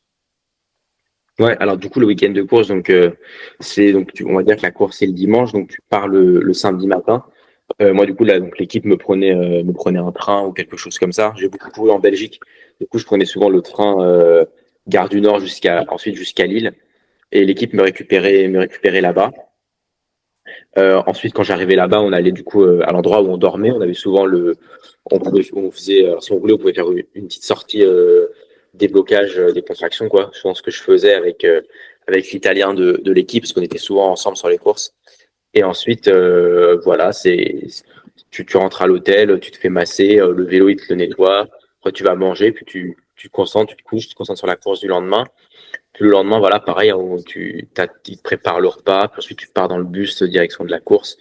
[SPEAKER 3] Ouais, alors du coup le week-end de course donc on va dire que la course c'est le dimanche donc tu pars le samedi matin. Moi du coup là donc l'équipe me prenait un train ou quelque chose comme ça. J'ai beaucoup couru en Belgique. Du coup je prenais souvent le train Gare du Nord jusqu'à Lille et l'équipe me récupérait là-bas. Ensuite quand j'arrivais là-bas on allait du coup à l'endroit où on dormait. On avait souvent on faisait alors, si on voulait on pouvait faire une petite sortie déblocage des contractions quoi. Je pense que je faisais avec l'italien de l'équipe parce qu'on était souvent ensemble sur les courses. Et ensuite, voilà, tu rentres à l'hôtel, tu te fais masser, le vélo, il te le nettoie. Après, tu vas manger, puis tu te concentres, tu te couches, tu te concentres sur la course du lendemain. Puis le lendemain, voilà, pareil, ils te préparent le repas, puis ensuite tu pars dans le bus direction de la course.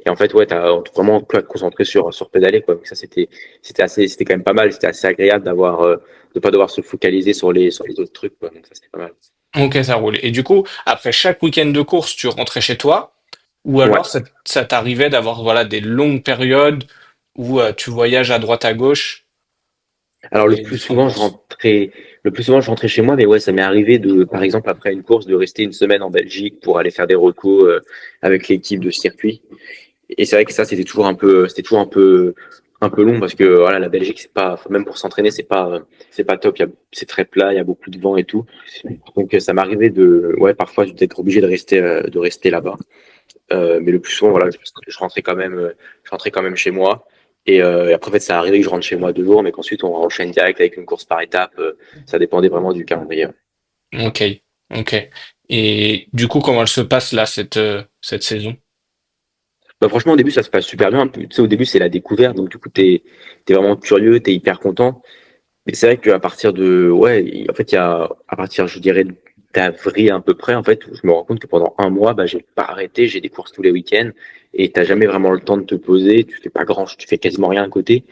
[SPEAKER 3] Et en fait, ouais, t'as vraiment pu te concentrer sur pédaler, quoi. Donc ça, c'était quand même pas mal. C'était assez agréable de pas devoir se focaliser sur les autres trucs, quoi. Donc ça, c'était pas mal.
[SPEAKER 2] Ok, ça roule. Et du coup, après chaque week-end de course, tu rentrais chez toi, ou
[SPEAKER 3] Ouais.
[SPEAKER 2] alors ça t'arrivait d'avoir voilà des longues périodes ou tu voyages à droite à gauche
[SPEAKER 3] Alors
[SPEAKER 2] dans les différentes courses?
[SPEAKER 3] le plus souvent je rentrais chez moi, mais ouais, ça m'est arrivé de, par exemple, après une course, de rester une semaine en Belgique pour aller faire des recos avec l'équipe de circuit. Et c'est vrai que ça, c'était toujours un peu long parce que voilà, la Belgique, c'est pas, même pour s'entraîner, c'est pas top. C'est très plat, il y a beaucoup de vent et tout. Donc ça m'arrivait de, ouais, parfois d'être obligé de rester là-bas. Mais le plus souvent, voilà, je rentrais quand même chez moi. Et après, en fait, ça arrivait que je rentre chez moi 2 jours, mais qu'ensuite on enchaîne direct avec une course par étape. Ça dépendait vraiment du calendrier.
[SPEAKER 2] Ok, ok. Et du coup, comment elle se passe là, cette saison?
[SPEAKER 3] Bah, franchement, au début, ça se passe super bien. Tu sais, au début, c'est la découverte, donc du coup, t'es vraiment curieux, t'es hyper content. Mais c'est vrai qu'à partir de, ouais, en fait, à partir, je dirais, d'avril à peu près, en fait, je me rends compte que pendant un mois, bah, j'ai pas arrêté, j'ai des courses tous les week-ends, et t'as jamais vraiment le temps de te poser, tu fais quasiment rien à côté.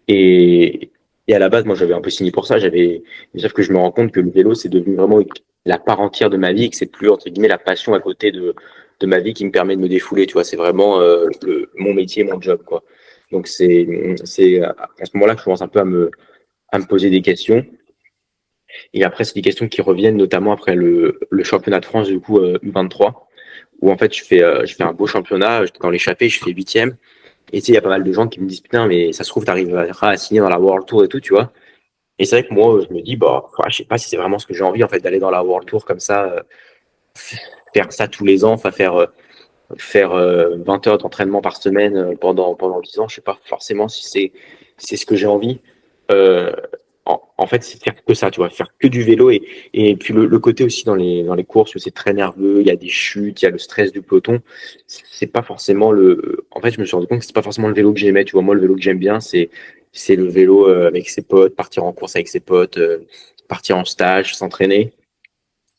[SPEAKER 3] Et, et à la base, moi, j'avais un peu signé pour ça. Sauf que je me rends compte que le vélo, c'est devenu vraiment la part entière de ma vie et que c'est plus, entre guillemets, la passion à côté de ma vie qui me permet de me défouler. Tu vois, c'est vraiment mon métier, mon job, quoi. Donc, c'est à ce moment-là que je commence un peu à me poser des questions. Et après, c'est des questions qui reviennent notamment après le championnat de France, du coup, U23, où en fait, je fais un beau championnat. Dans l'échappée, je fais huitième. Et tu sais, il y a pas mal de gens qui me disent, putain, mais ça se trouve, t'arriveras à signer dans la World Tour et tout, tu vois. Et c'est vrai que moi, je me dis, bah, ouais, je sais pas si c'est vraiment ce que j'ai envie, en fait, d'aller dans la World Tour comme ça, faire ça tous les ans, enfin, faire 20 heures d'entraînement par semaine pendant 10 ans. Je sais pas forcément si c'est ce que j'ai envie. Euh, en fait, c'est faire que ça, tu vois, faire que du vélo et puis le côté aussi dans les courses où c'est très nerveux, il y a des chutes, il y a le stress du peloton. C'est pas forcément en fait, je me suis rendu compte que c'est pas forcément le vélo que j'aimais, tu vois. Moi, le vélo que j'aime bien, c'est le vélo avec ses potes, partir en course avec ses potes, partir en stage, s'entraîner.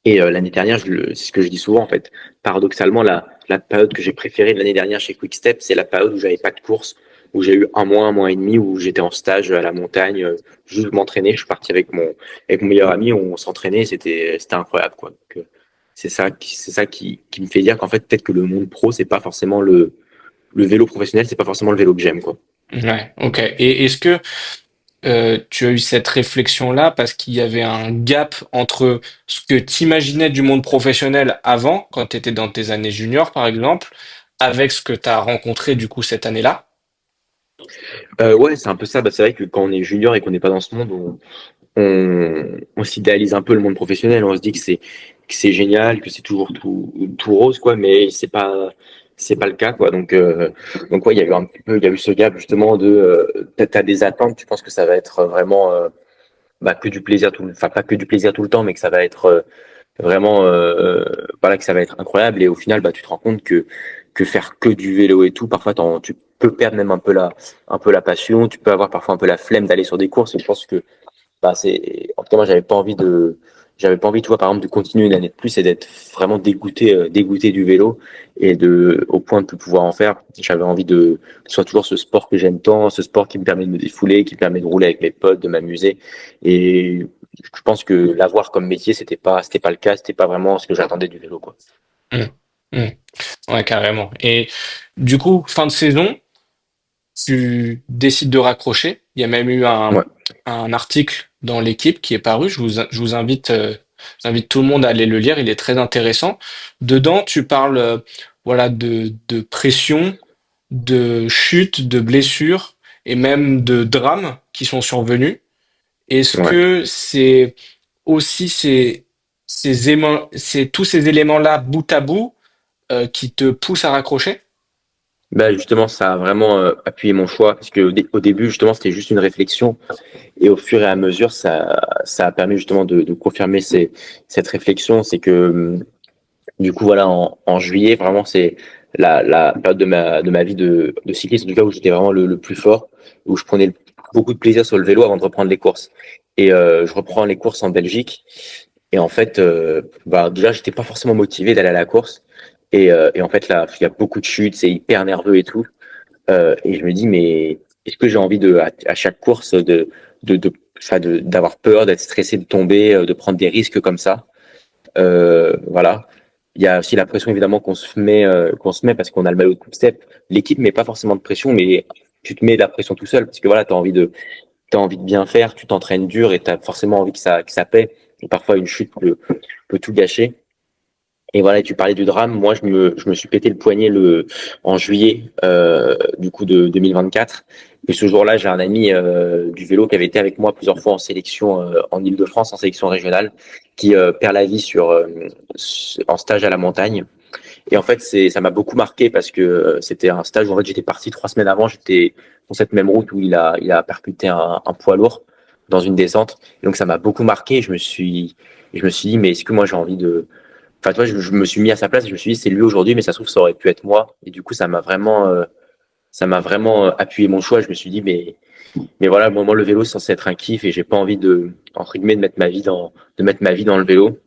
[SPEAKER 3] Et l'année dernière, c'est ce que je dis souvent en fait. Paradoxalement, la période que j'ai préférée de l'année dernière chez Quickstep, c'est la période où j'avais pas de course, où j'ai eu un mois et demi, où j'étais en stage à la montagne, juste m'entraîner. Je suis parti avec mon meilleur ami, on s'entraînait, c'était incroyable quoi. Donc, c'est ça qui me fait dire qu'en fait peut-être que le monde pro, c'est pas forcément le vélo professionnel, c'est pas forcément le vélo que j'aime quoi.
[SPEAKER 2] Ouais, ok. Et est-ce que tu as eu cette réflexion-là parce qu'il y avait un gap entre ce que tu imaginais du monde professionnel avant, quand tu étais dans tes années juniors, par exemple, avec ce que tu as rencontré du coup cette année-là?
[SPEAKER 3] Ouais, c'est un peu ça. Bah, c'est vrai que quand on est junior et qu'on n'est pas dans ce monde, on s'idéalise un peu le monde professionnel. On se dit que c'est génial, que c'est toujours tout rose, quoi. Mais c'est pas le cas, quoi. Donc ouais, il y a eu un petit peu, il y a eu ce gap justement de, t'as des attentes. Tu penses que ça va être vraiment, bah, que du plaisir enfin pas que du plaisir tout le temps, mais que ça va être vraiment, voilà, que ça va être incroyable. Et au final, bah, tu te rends compte que faire que du vélo et tout, parfois, tu peux perdre même un peu la passion. Tu peux avoir parfois un peu la flemme d'aller sur des courses. Et je pense que bah, en tout cas, moi, j'avais pas envie, tu vois, par exemple, de continuer une année de plus et d'être vraiment dégoûté du vélo au point de plus pouvoir en faire. J'avais envie que ce soit toujours ce sport que j'aime tant, ce sport qui me permet de me défouler, qui me permet de rouler avec mes potes, de m'amuser. Et je pense que l'avoir comme métier, c'était pas le cas, c'était pas vraiment ce que j'attendais du vélo, quoi.
[SPEAKER 2] Mmh. Mmh. Ouais, carrément. Et du coup, fin de saison, tu décides de raccrocher. Il y a même eu
[SPEAKER 3] Ouais.
[SPEAKER 2] un article dans l'équipe qui est paru. J'invite tout le monde à aller le lire. Il est très intéressant. Dedans, tu parles, voilà, de pression, de chute, de blessures et même de drames qui sont survenus. Est-ce
[SPEAKER 3] Ouais.
[SPEAKER 2] que c'est aussi c'est tous ces éléments-là bout à bout qui te poussent à raccrocher?
[SPEAKER 3] Bah justement, ça a vraiment appuyé mon choix parce que au début, justement, c'était juste une réflexion et au fur et à mesure, ça a permis justement de confirmer cette réflexion. C'est que du coup, voilà, en juillet, vraiment, c'est la période de ma vie de cycliste, en tout cas, où j'étais vraiment le plus fort, où je prenais beaucoup de plaisir sur le vélo avant de reprendre les courses. Et je reprends les courses en Belgique. Et en fait, bah, déjà, j'étais pas forcément motivé d'aller à la course. Et en fait, là, il y a beaucoup de chutes, c'est hyper nerveux et tout. Et je me dis, mais est-ce que j'ai envie à chaque course enfin, d'avoir peur, d'être stressé, de tomber, de prendre des risques comme ça? Voilà. Il y a aussi la pression évidemment qu'on se met parce qu'on a le maillot de Quick-Step. L'équipe met pas forcément de pression, mais tu te mets de la pression tout seul parce que voilà, t'as envie de bien faire, tu t'entraînes dur et t'as forcément envie que ça paie. Et parfois, une chute peut tout gâcher. Et voilà, et tu parlais du drame. Moi, je me suis pété le poignet en juillet, du coup, de 2024. Et ce jour-là, j'ai un ami du vélo qui avait été avec moi plusieurs fois en sélection en Île-de-France, en sélection régionale, qui perd la vie en stage à la montagne. Et en fait, ça m'a beaucoup marqué parce que c'était un stage où en fait, j'étais parti 3 semaines avant. J'étais sur cette même route où il a percuté un poids lourd dans une descente. Et donc, ça m'a beaucoup marqué. Je me suis dit, mais est-ce que moi, j'ai envie de. Enfin, toi, je me suis mis à sa place et je me suis dit, c'est lui aujourd'hui, mais ça se trouve, ça aurait pu être moi. Et du coup, ça m'a vraiment appuyé mon choix. Je me suis dit, mais voilà, bon, moi, le vélo, c'est censé être un kiff et j'ai pas envie entre guillemets, de mettre ma vie dans le vélo.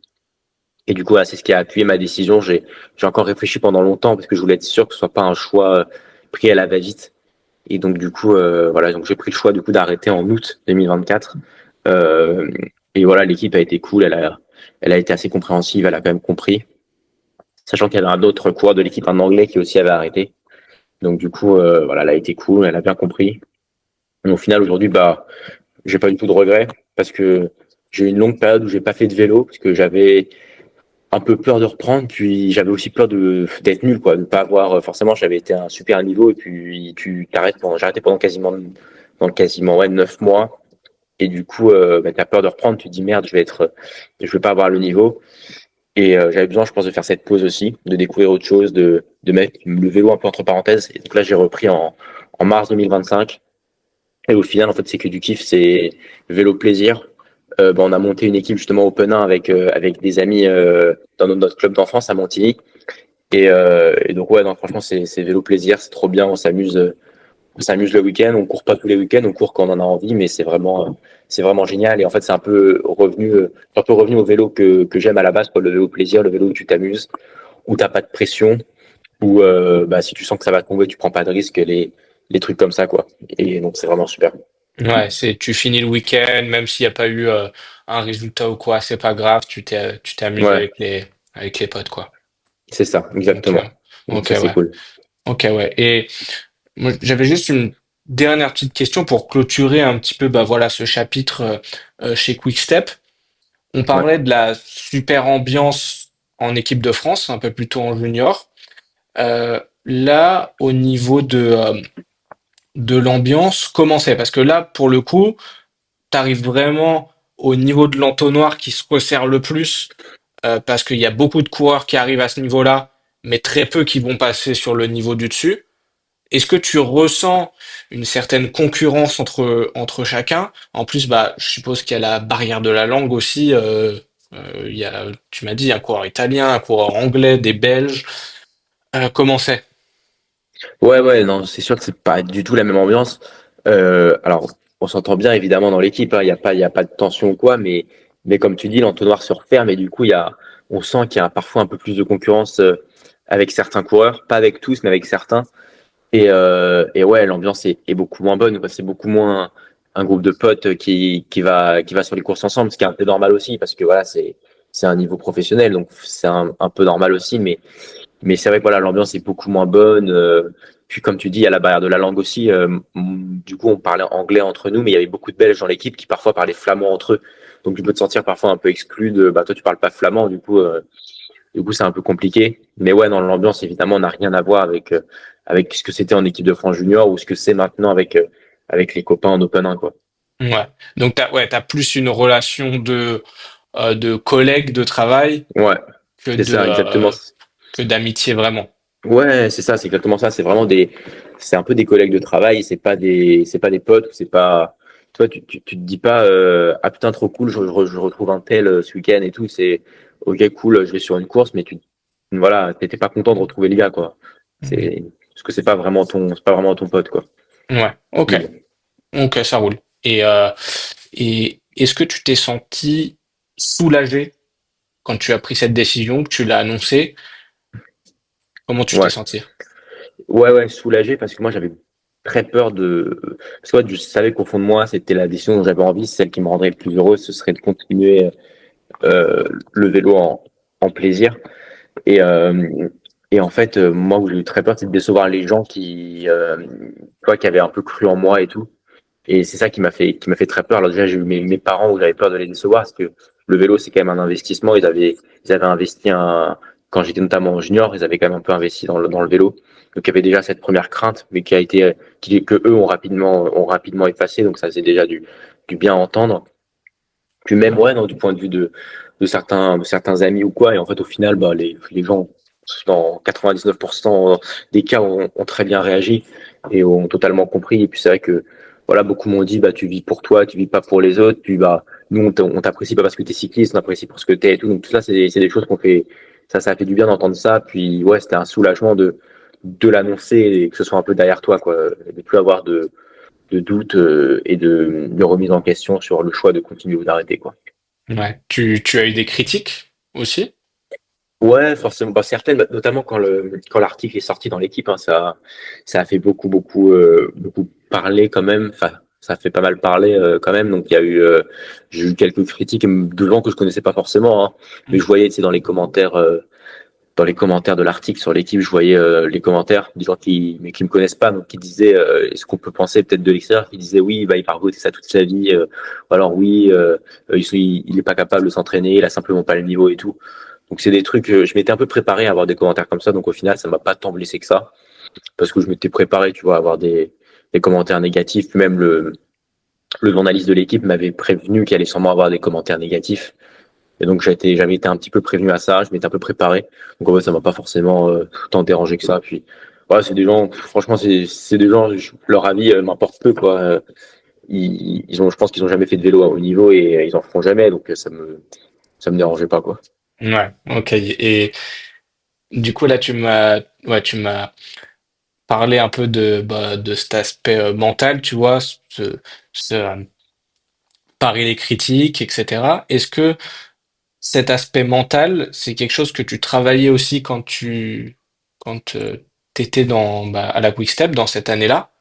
[SPEAKER 3] Et du coup, voilà, c'est ce qui a appuyé ma décision. J'ai encore réfléchi pendant longtemps parce que je voulais être sûr que ce soit pas un choix pris à la va-vite. Et donc, du coup, voilà, donc j'ai pris le choix du coup d'arrêter en août 2024. Euh, et voilà, l'équipe a été cool. Elle a été assez compréhensive. Elle a quand même compris, sachant qu'il y avait un autre coureur de l'équipe, un Anglais qui aussi avait arrêté. Donc, du coup, voilà, elle a été cool. Elle a bien compris. Et au final, aujourd'hui, bah, j'ai pas du tout de regrets parce que j'ai eu une longue période où j'ai pas fait de vélo parce que j'avais un peu peur de reprendre, puis j'avais aussi peur d'être nul, quoi, de pas avoir forcément. J'avais été à un super niveau et puis j'ai arrêté pendant quasiment ouais 9 mois et du coup bah, t'as peur de reprendre, tu te dis merde, je vais pas avoir le niveau et j'avais besoin, je pense, de faire cette pause aussi, de découvrir autre chose, de mettre le vélo un peu entre parenthèses et donc là j'ai repris en mars 2025 et au final en fait c'est que du kiff, c'est vélo plaisir. Bah, on a monté une équipe justement Open 1 avec des amis dans notre club d'enfance à Montigny. Et donc ouais, non, franchement, c'est vélo plaisir, c'est trop bien. On s'amuse le week-end. On court pas tous les week-ends, on court quand on en a envie, mais c'est vraiment génial. Et en fait, c'est un peu revenu au vélo que j'aime à la base, quoi, le vélo plaisir, le vélo où tu t'amuses, où t'as pas de pression, où bah si tu sens que ça va tomber, tu prends pas de risque, les trucs comme ça, quoi. Et donc c'est vraiment super.
[SPEAKER 2] Ouais, tu finis le week-end, même s'il n'y a pas eu un résultat ou quoi, c'est pas grave, tu t'es amusé
[SPEAKER 3] Ouais,
[SPEAKER 2] avec les potes, quoi.
[SPEAKER 3] c'est ça,
[SPEAKER 2] Ok,
[SPEAKER 3] exactement. Donc
[SPEAKER 2] ok,
[SPEAKER 3] ça c'est
[SPEAKER 2] ouais.
[SPEAKER 3] cool.
[SPEAKER 2] Ok, ouais. Et moi, j'avais juste une dernière petite question pour clôturer un petit peu, bah voilà, ce chapitre chez Quickstep. On
[SPEAKER 3] Ouais.
[SPEAKER 2] parlait de la super ambiance en équipe de France, un peu plus tôt en junior. Là, au niveau de l'ambiance, comment c'est? Parce que là, pour le coup, t'arrives vraiment au niveau de l'entonnoir qui se resserre le plus, parce qu'il y a beaucoup de coureurs qui arrivent à ce niveau-là, mais très peu qui vont passer sur le niveau du dessus. Est-ce que tu ressens une certaine concurrence entre chacun? En plus, bah, je suppose qu'il y a la barrière de la langue aussi. Tu m'as dit, un coureur italien, un coureur anglais, des Belges. Comment c'est?
[SPEAKER 3] Ouais, non, c'est sûr que c'est pas du tout la même ambiance. Alors, on s'entend bien évidemment dans l'équipe, hein, il y a pas de tension ou quoi, mais comme tu dis, l'entonnoir se referme et du coup, on sent qu'il y a parfois un peu plus de concurrence avec certains coureurs, pas avec tous, mais avec certains. Et ouais, l'ambiance est beaucoup moins bonne, quoi. C'est beaucoup moins un groupe de potes qui va sur les courses ensemble, ce qui est un peu normal aussi, parce que voilà, c'est un niveau professionnel, donc c'est un peu normal aussi, mais c'est vrai que voilà, l'ambiance est beaucoup moins bonne. Puis comme tu dis, il y a la barrière de la langue aussi. Du coup, on parlait anglais entre nous, mais il y avait beaucoup de Belges dans l'équipe qui parfois parlaient flamand entre eux. Donc tu peux te sentir parfois un peu exclu de, bah toi tu parles pas flamand, du coup c'est un peu compliqué. Mais ouais, dans l'ambiance évidemment, on n'a rien à voir avec ce que c'était en équipe de France junior ou ce que c'est maintenant avec les copains en Open 1, quoi.
[SPEAKER 2] Ouais. Donc t'as plus une relation de collègues de travail
[SPEAKER 3] Ouais,
[SPEAKER 2] que
[SPEAKER 3] c'est ça exactement.
[SPEAKER 2] que d'amitié vraiment.
[SPEAKER 3] Ouais, c'est ça, c'est exactement ça. C'est un peu des collègues de travail. C'est pas des potes. C'est pas, toi, tu te dis pas, ah putain, trop cool, je retrouve un tel ce week-end et tout. C'est, ok, cool, je vais sur une course, mais voilà, t'étais pas content de retrouver le gars, quoi.
[SPEAKER 2] Mhm.
[SPEAKER 3] Parce que c'est pas vraiment ton pote, quoi.
[SPEAKER 2] Ouais. Ok.
[SPEAKER 3] Mais bon.
[SPEAKER 2] Ok, ça roule. Et est-ce que tu t'es senti soulagé quand tu as pris cette décision, que tu l'as annoncé? Comment tu t'es
[SPEAKER 3] Ouais,
[SPEAKER 2] senti?
[SPEAKER 3] ouais, soulagé parce que moi j'avais très peur parce que ouais, je savais qu'au fond de moi c'était la décision dont j'avais envie, c'est celle qui me rendrait le plus heureux, ce serait de continuer euh, le vélo en plaisir. Et, euh, et en fait, moi, où j'ai eu très peur, c'est de décevoir les gens vois, qui avaient un peu cru en moi et tout. Et c'est ça qui m'a fait très peur. Alors déjà, j'ai eu mes parents où j'avais peur de les décevoir parce que le vélo, c'est quand même un investissement. Ils avaient investi quand j'étais notamment en junior, ils avaient quand même un peu investi dans le vélo. Donc, il y avait déjà cette première crainte, mais que eux ont rapidement effacé. Donc, ça faisait déjà du bien à entendre. Puis même, ouais, non, du point de vue de certains amis ou quoi. Et en fait, au final, bah, les gens, dans 99% des cas, ont très bien réagi et ont totalement compris. Et puis, c'est vrai que, voilà, beaucoup m'ont dit, bah, tu vis pour toi, tu vis pas pour les autres. Puis, bah, nous, on t'apprécie pas parce que t'es cycliste, on t'apprécie pour ce que t'es et tout. Donc, tout ça, c'est des choses qu'on fait. Ça a fait du bien d'entendre ça. Puis, ouais, c'était un soulagement de l'annoncer et que ce soit un peu derrière toi, quoi. De plus avoir de doute et de remise en question sur le choix de continuer ou d'arrêter, quoi.
[SPEAKER 2] Ouais. Tu as eu des critiques aussi?
[SPEAKER 3] Ouais, forcément. Bah, certaines, notamment quand l'article est sorti dans l'équipe, hein, ça a fait beaucoup parler quand même. Enfin, ça a fait pas mal parler quand même. Donc j'ai eu quelques critiques de gens que je connaissais pas forcément, hein, mais je voyais, tu sais, dans les commentaires de l'article sur l'équipe, je voyais les commentaires des gens qui me connaissent pas, donc qui disaient ce qu'on peut penser peut-être de l'extérieur, qui disaient oui, bah il va regretter ça toute sa vie, ou alors oui, il est pas capable de s'entraîner, il a simplement pas le niveau et tout. Donc c'est des trucs, je m'étais un peu préparé à avoir des commentaires comme ça, donc au final ça m'a pas tant blessé que ça, parce que je m'étais préparé, tu vois, à avoir des commentaires négatifs, puis même le journaliste de l'équipe m'avait prévenu qu'il allait sûrement avoir des commentaires négatifs. Et donc j'avais été un petit peu prévenu à ça, je m'étais un peu préparé. Donc en fait ça m'a pas forcément tant dérangé que ça. Puis voilà, c'est des gens, franchement c'est des gens, leur avis m'importe peu quoi. Je pense qu'ils ont jamais fait de vélo à haut niveau et ils en feront jamais, donc ça me dérangeait pas quoi.
[SPEAKER 2] Ouais, ok. Et du coup, là, tu m'as parlé un peu de cet aspect mental, tu vois, ce parer les critiques, etc. Est-ce que cet aspect mental, c'est quelque chose que tu travaillais aussi quand t'étais à la Quick-Step dans cette année-là,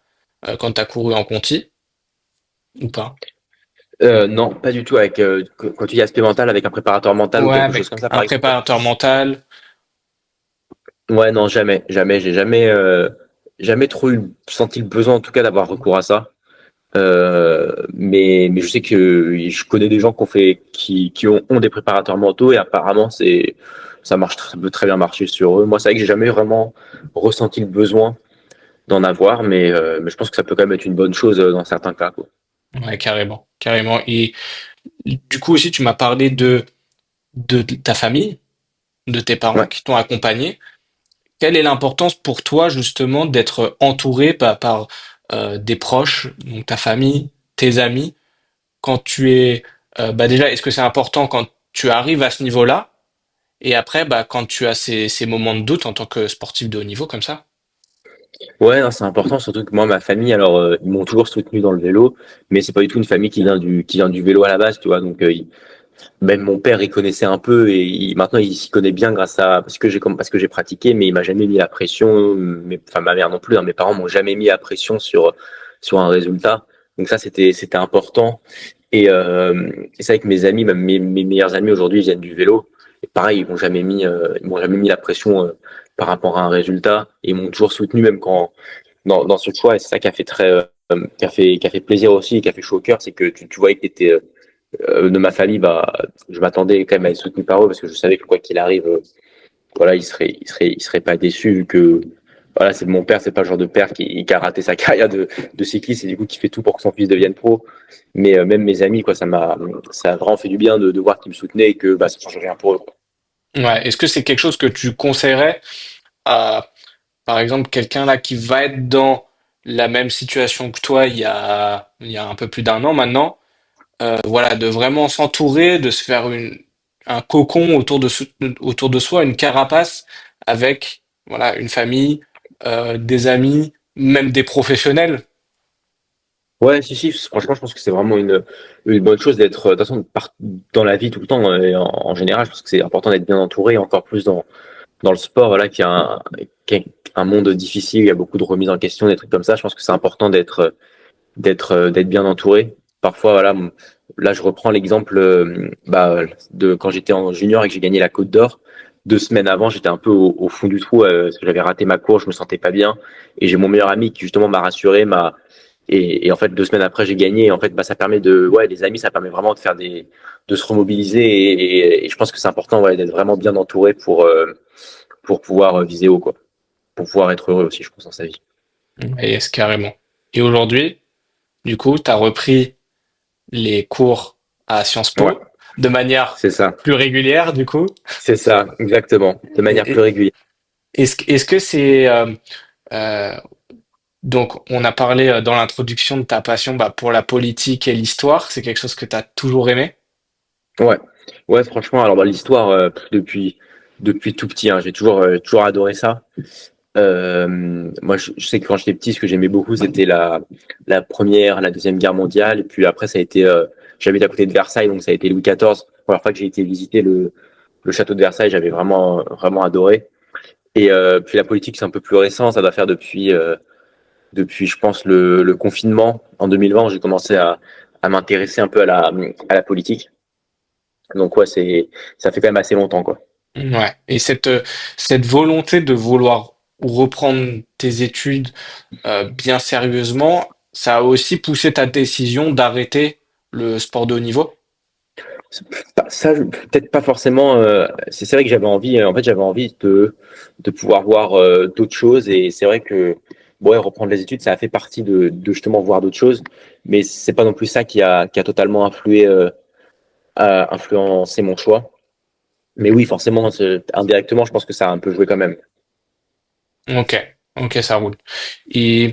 [SPEAKER 2] quand tu as couru en Conti, ou pas?
[SPEAKER 3] Non, pas du tout avec quand tu dis aspect mental avec un préparateur mental ou
[SPEAKER 2] Ouais,
[SPEAKER 3] quelque chose comme
[SPEAKER 2] avec
[SPEAKER 3] ça
[SPEAKER 2] un
[SPEAKER 3] par exemple.
[SPEAKER 2] préparateur mental.
[SPEAKER 3] Ouais, non, jamais, j'ai jamais trop senti le besoin en tout cas d'avoir recours à ça. Mais je sais que je connais des gens qui ont des préparateurs mentaux et apparemment ça marche, ça peut très bien marcher sur eux. Moi, c'est vrai que j'ai jamais vraiment ressenti le besoin d'en avoir, mais je pense que ça peut quand même être une bonne chose dans certains cas, quoi.
[SPEAKER 2] Ouais, carrément, carrément. Et du coup aussi, tu m'as parlé de ta famille, de tes parents
[SPEAKER 3] Ouais.
[SPEAKER 2] qui t'ont accompagné. Quelle est l'importance pour toi justement d'être entouré par des proches, donc ta famille, tes amis, quand tu es déjà, est-ce que c'est important quand tu arrives à ce niveau-là et après quand tu as ces moments de doute en tant que sportif de haut niveau comme ça?
[SPEAKER 3] Ouais, non, c'est important, surtout que moi, ma famille, alors, ils m'ont toujours soutenu dans le vélo, mais c'est pas du tout une famille qui vient du vélo à la base, tu vois. Donc, même mon père, il connaissait un peu et maintenant, il s'y connaît bien parce que j'ai pratiqué, mais il m'a jamais mis la pression, enfin, ma mère non plus, hein, mes parents m'ont jamais mis la pression sur un résultat. Donc ça, c'était important. Et c'est vrai que mes amis, même mes meilleurs amis aujourd'hui, ils viennent du vélo. Et pareil, ils m'ont jamais mis la pression par rapport à un résultat. Et ils m'ont toujours soutenu, même quand dans ce choix. Et c'est ça qui a fait qui a fait plaisir aussi, et qui a fait chaud au cœur, c'est que tu voyais que t'étais de ma famille. Bah, je m'attendais quand même à être soutenu par eux parce que je savais que quoi qu'il arrive, voilà, il serait pas déçu vu que voilà, c'est mon père, c'est pas le genre de père qui a raté sa carrière de cycliste et du coup qui fait tout pour que son fils devienne pro. Mais même mes amis, quoi, ça a vraiment fait du bien de voir qu'ils me soutenaient et que bah, ça change rien pour eux, quoi.
[SPEAKER 2] Ouais. Est-ce que c'est quelque chose que tu conseillerais à, par exemple, quelqu'un là qui va être dans la même situation que toi il y a un peu plus d'un an maintenant? Voilà, de vraiment s'entourer, de se faire un cocon autour de soi, une carapace avec voilà, une famille, des amis, même des professionnels.
[SPEAKER 3] Ouais, si, franchement, je pense que c'est vraiment une bonne chose d'être, de toute façon, dans la vie tout le temps, en général, je pense que c'est important d'être bien entouré, encore plus dans le sport, voilà, qui a un monde difficile, il y a beaucoup de remises en question, des trucs comme ça. Je pense que c'est important d'être bien entouré. Parfois, voilà, là, je reprends l'exemple bah, de quand j'étais en junior et que j'ai gagné la Côte d'Or. 2 semaines avant, j'étais un peu au fond du trou parce que j'avais raté ma course, je me sentais pas bien. Et j'ai mon meilleur ami qui justement m'a rassuré, et en fait 2 semaines après j'ai gagné. Et en fait, ça permet les amis, ça permet vraiment de se remobiliser. Et je pense que c'est important, d'être vraiment bien entouré pour pouvoir viser haut, quoi, pour pouvoir être heureux aussi, je pense, dans sa vie.
[SPEAKER 2] Yes, carrément. Et aujourd'hui, du coup, tu as repris les cours à Sciences
[SPEAKER 3] Ouais,
[SPEAKER 2] Po de manière
[SPEAKER 3] c'est ça,
[SPEAKER 2] plus régulière, du coup.
[SPEAKER 3] c'est ça, exactement, de manière
[SPEAKER 2] Et,
[SPEAKER 3] plus régulière.
[SPEAKER 2] est-ce que c'est euh, donc on a parlé dans l'introduction de ta passion pour la politique et l'histoire, c'est quelque chose que tu as toujours aimé?
[SPEAKER 3] Ouais, ouais, franchement, alors l'histoire depuis tout petit, hein, j'ai toujours adoré ça. Moi, je sais que quand j'étais petit, ce que j'aimais beaucoup, c'était la première, la deuxième guerre mondiale. Et puis après, ça a été, j'habite à côté de Versailles, donc ça a été Louis XIV. La première fois que j'ai été visiter le château de Versailles, j'avais vraiment, vraiment adoré. Et puis la politique, c'est un peu plus récent. Ça doit faire depuis, je pense, le confinement en 2020, où j'ai commencé à m'intéresser un peu à la politique. Donc ouais, ça fait quand même assez longtemps, quoi.
[SPEAKER 2] Ouais. Et cette volonté de vouloir reprendre tes études bien sérieusement, ça a aussi poussé ta décision d'arrêter le sport de haut niveau?
[SPEAKER 3] Ça, peut-être pas forcément. C'est vrai que j'avais envie. En fait, j'avais envie de pouvoir voir d'autres choses. Et c'est vrai que bon, ouais, reprendre les études, ça a fait partie de justement voir d'autres choses. Mais c'est pas non plus ça qui a totalement influencé mon choix. Mais oui, forcément, indirectement, je pense que ça a un peu joué quand même.
[SPEAKER 2] Ok, ok, ça roule. Et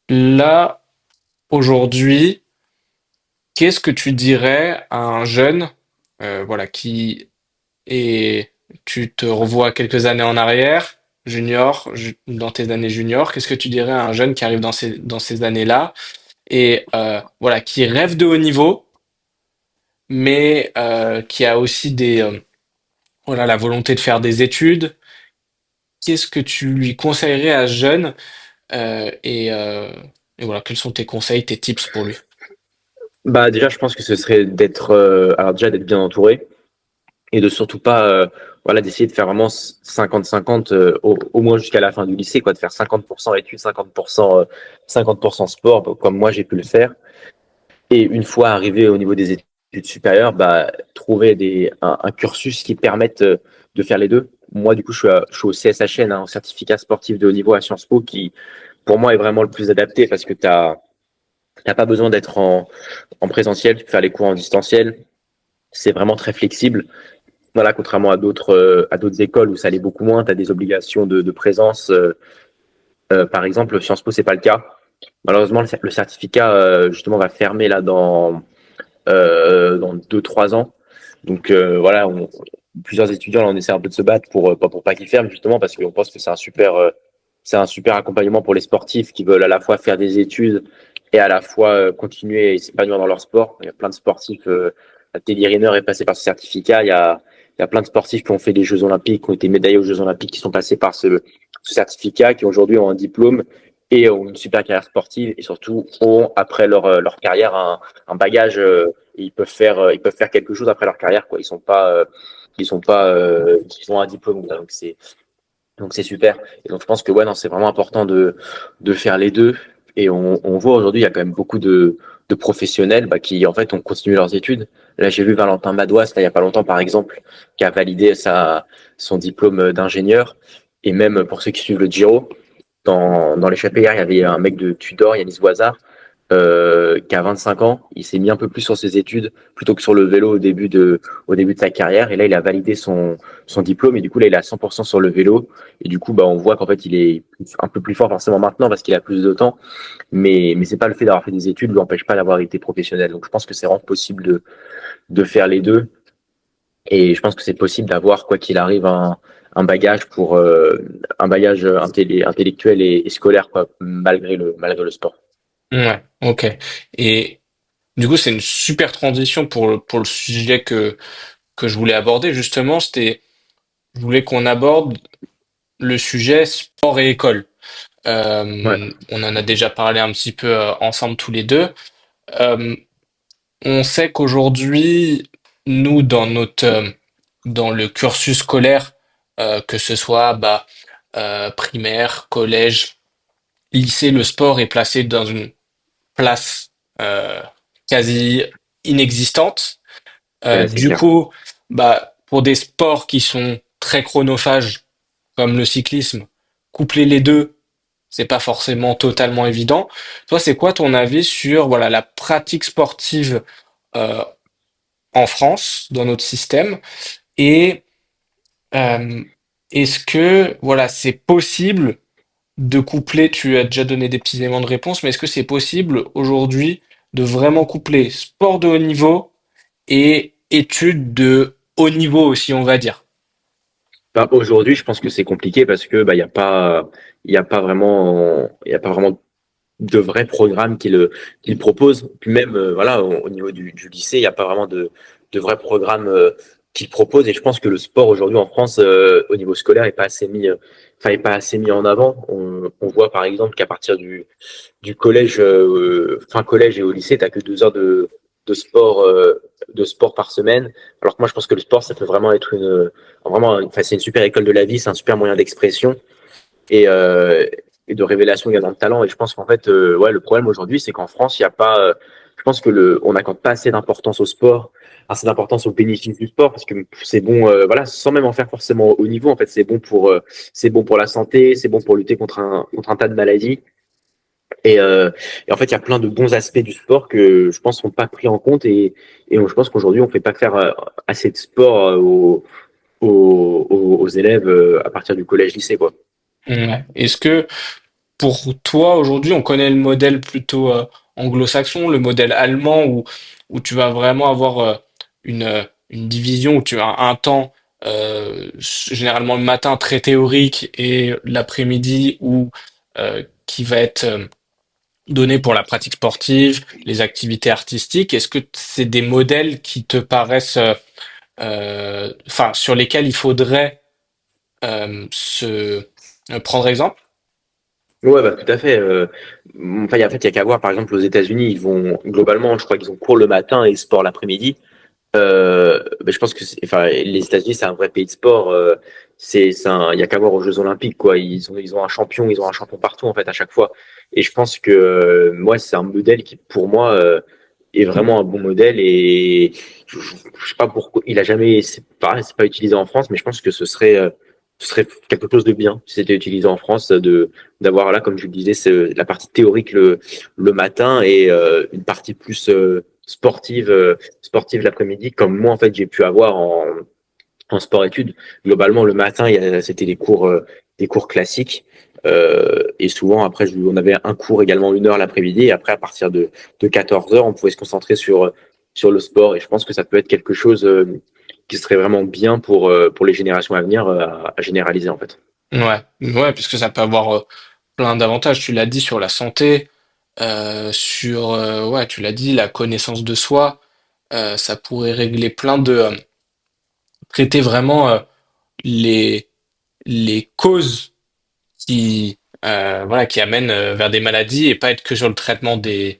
[SPEAKER 2] là, aujourd'hui, qu'est-ce que tu dirais à un jeune, voilà, qui est, tu te revois quelques années en arrière, junior, dans tes années junior, qu'est-ce que tu dirais à un jeune qui arrive dans ces années-là et voilà, qui rêve de haut niveau, mais qui a aussi voilà, la volonté de faire des études. Qu'est-ce que tu lui conseillerais à ce jeune et voilà, quels sont tes conseils, tes tips pour lui?
[SPEAKER 3] Bah déjà, je pense que ce serait alors déjà d'être bien entouré et de surtout pas, d'essayer de faire vraiment 50-50 au moins jusqu'à la fin du lycée, quoi, de faire 50% études, 50% sport, comme moi j'ai pu le faire. Et une fois arrivé au niveau des études supérieures, trouver un cursus qui permette de faire les deux. Moi, du coup, je suis au CSHN, hein, au certificat sportif de haut niveau à Sciences Po, qui pour moi est vraiment le plus adapté parce que t'as pas besoin d'être en présentiel, tu peux faire les cours en distanciel. C'est vraiment très flexible. Voilà, contrairement à d'autres écoles où ça l'est beaucoup moins, tu as des obligations de présence. Par exemple, Sciences Po, c'est pas le cas. Malheureusement, le certificat justement va fermer là dans 2-3 ans. Donc voilà, plusieurs étudiants là, on essaie un peu de se battre pour pas qu'ils ferment justement parce qu'on pense que c'est un super accompagnement pour les sportifs qui veulent à la fois faire des études et à la fois continuer et s'épanouir dans leur sport. Il y a plein de sportifs. Teddy Riner est passé par ce certificat. Il y a plein de sportifs qui ont fait les Jeux Olympiques, qui ont été médaillés aux Jeux Olympiques, qui sont passés par ce certificat, qui aujourd'hui ont un diplôme et ont une super carrière sportive et surtout ont après leur carrière un bagage. Et ils peuvent faire quelque chose après leur carrière, quoi. Ils ont un diplôme, donc c'est super. Et donc je pense que ouais, non, c'est vraiment important de faire les deux. Et on voit aujourd'hui, il y a quand même beaucoup de professionnels qui en fait ont continué leurs études. Là, j'ai vu Valentin Madouas, là, il y a pas longtemps, par exemple, qui a validé son diplôme d'ingénieur. Et même pour ceux qui suivent le Giro, dans l'échappée hier, il y avait un mec de Tudor, Yanis Boisard, qui a 25 ans. Il s'est mis un peu plus sur ses études plutôt que sur le vélo au début de sa carrière. Et là, il a validé son diplôme. Et du coup, là, il est à 100% sur le vélo. Et du coup, on voit qu'en fait, il est un peu plus fort forcément maintenant parce qu'il a plus de temps. Mais c'est pas le fait d'avoir fait des études ne l'empêche pas d'avoir été professionnel. Donc, je pense que c'est vraiment possible de faire les deux. Et je pense que c'est possible d'avoir, quoi qu'il arrive, un bagage intellectuel et scolaire, quoi, malgré le sport.
[SPEAKER 2] Ouais, ok. Et du coup, c'est une super transition pour le sujet que je voulais aborder, justement. Je voulais qu'on aborde le sujet sport et école.
[SPEAKER 3] Ouais.
[SPEAKER 2] On en a déjà parlé un petit peu ensemble tous les deux. Euh, on sait qu'aujourd'hui, nous, dans notre dans le cursus scolaire, que ce soit primaire, collège, lycée, le sport est placé dans une place euh, quasi inexistante.
[SPEAKER 3] Ouais, c'est
[SPEAKER 2] Du
[SPEAKER 3] clair.
[SPEAKER 2] coup, pour des sports qui sont très chronophages, comme le cyclisme, coupler les deux, c'est pas forcément totalement évident. Toi, c'est quoi ton avis sur voilà la pratique sportive euh, en France, dans notre système, et euh, est-ce que voilà c'est possible de coupler, tu as déjà donné des petits éléments de réponse, mais est-ce que c'est possible aujourd'hui de vraiment coupler sport de haut niveau et études de haut niveau aussi, on va dire?
[SPEAKER 3] Bah, aujourd'hui, je pense que c'est compliqué parce que bah il y a pas vraiment de vrais programmes qu'il propose. Puis même voilà au niveau du lycée, il n'y a pas vraiment de vrais programmes qu'il propose. Et je pense que le sport aujourd'hui en France au niveau scolaire est pas assez mis, est pas assez mis en avant. On voit par exemple qu'à partir du collège, fin collège et au lycée, t'as que 2 heures de sport de sport par semaine. Alors que moi, je pense que le sport, ça peut vraiment être c'est une super école de la vie, c'est un super moyen d'expression et, euh, et de révélation également de talent. Et je pense qu'en fait, ouais, le problème aujourd'hui, c'est qu'en France, il y a pas, je pense que on n'accorde pas assez d'importance au sport, assez d'importance aux bénéfices du sport, parce que c'est bon, voilà, sans même en faire forcément au niveau. En fait, c'est bon pour la santé, c'est bon pour lutter contre un tas de maladies. Et en fait, il y a plein de bons aspects du sport que je pense sont pas pris en compte je pense qu'aujourd'hui on fait pas faire assez de sport aux élèves à partir du collège-lycée, quoi.
[SPEAKER 2] Ouais. Est-ce que pour toi aujourd'hui, on connaît le modèle plutôt anglo-saxon, le modèle allemand où tu vas vraiment avoir une division où tu as un temps généralement le matin très théorique et l'après-midi où qui va être donné pour la pratique sportive, les activités artistiques. Est-ce que c'est des modèles qui te paraissent sur lesquels il faudrait se prendre exemple?
[SPEAKER 3] Ouais, bah, tout à fait. En fait, il y a qu'à voir, par exemple, aux États-Unis, ils vont, globalement, je crois qu'ils ont cours le matin et sport l'après-midi. Je pense que, les États-Unis, c'est un vrai pays de sport. Il y a qu'à voir aux Jeux Olympiques, quoi. Ils ont un champion partout, en fait, à chaque fois. Et je pense que, moi, c'est un modèle qui, pour moi, est vraiment un bon modèle et je sais pas pourquoi il a jamais, c'est pas utilisé en France, mais je pense que ce serait quelque chose de bien si c'était utilisé en France d'avoir là, comme je le disais, la partie théorique le matin et une partie plus sportive l'après-midi, comme moi en fait j'ai pu avoir en sport-études. Globalement, le matin, c'était des cours classiques. Et souvent, après, on avait un cours également 1 heure l'après-midi. Et après, à partir de 14 heures, on pouvait se concentrer sur le sport. Et je pense que ça peut être quelque chose qui serait vraiment bien pour les générations à venir à généraliser, en fait.
[SPEAKER 2] Ouais, ouais, puisque ça peut avoir plein d'avantages. Tu l'as dit sur la santé, ouais, tu l'as dit, la connaissance de soi. Ça pourrait régler plein de, traiter vraiment les les causes qui amènent vers des maladies et pas être que sur le traitement des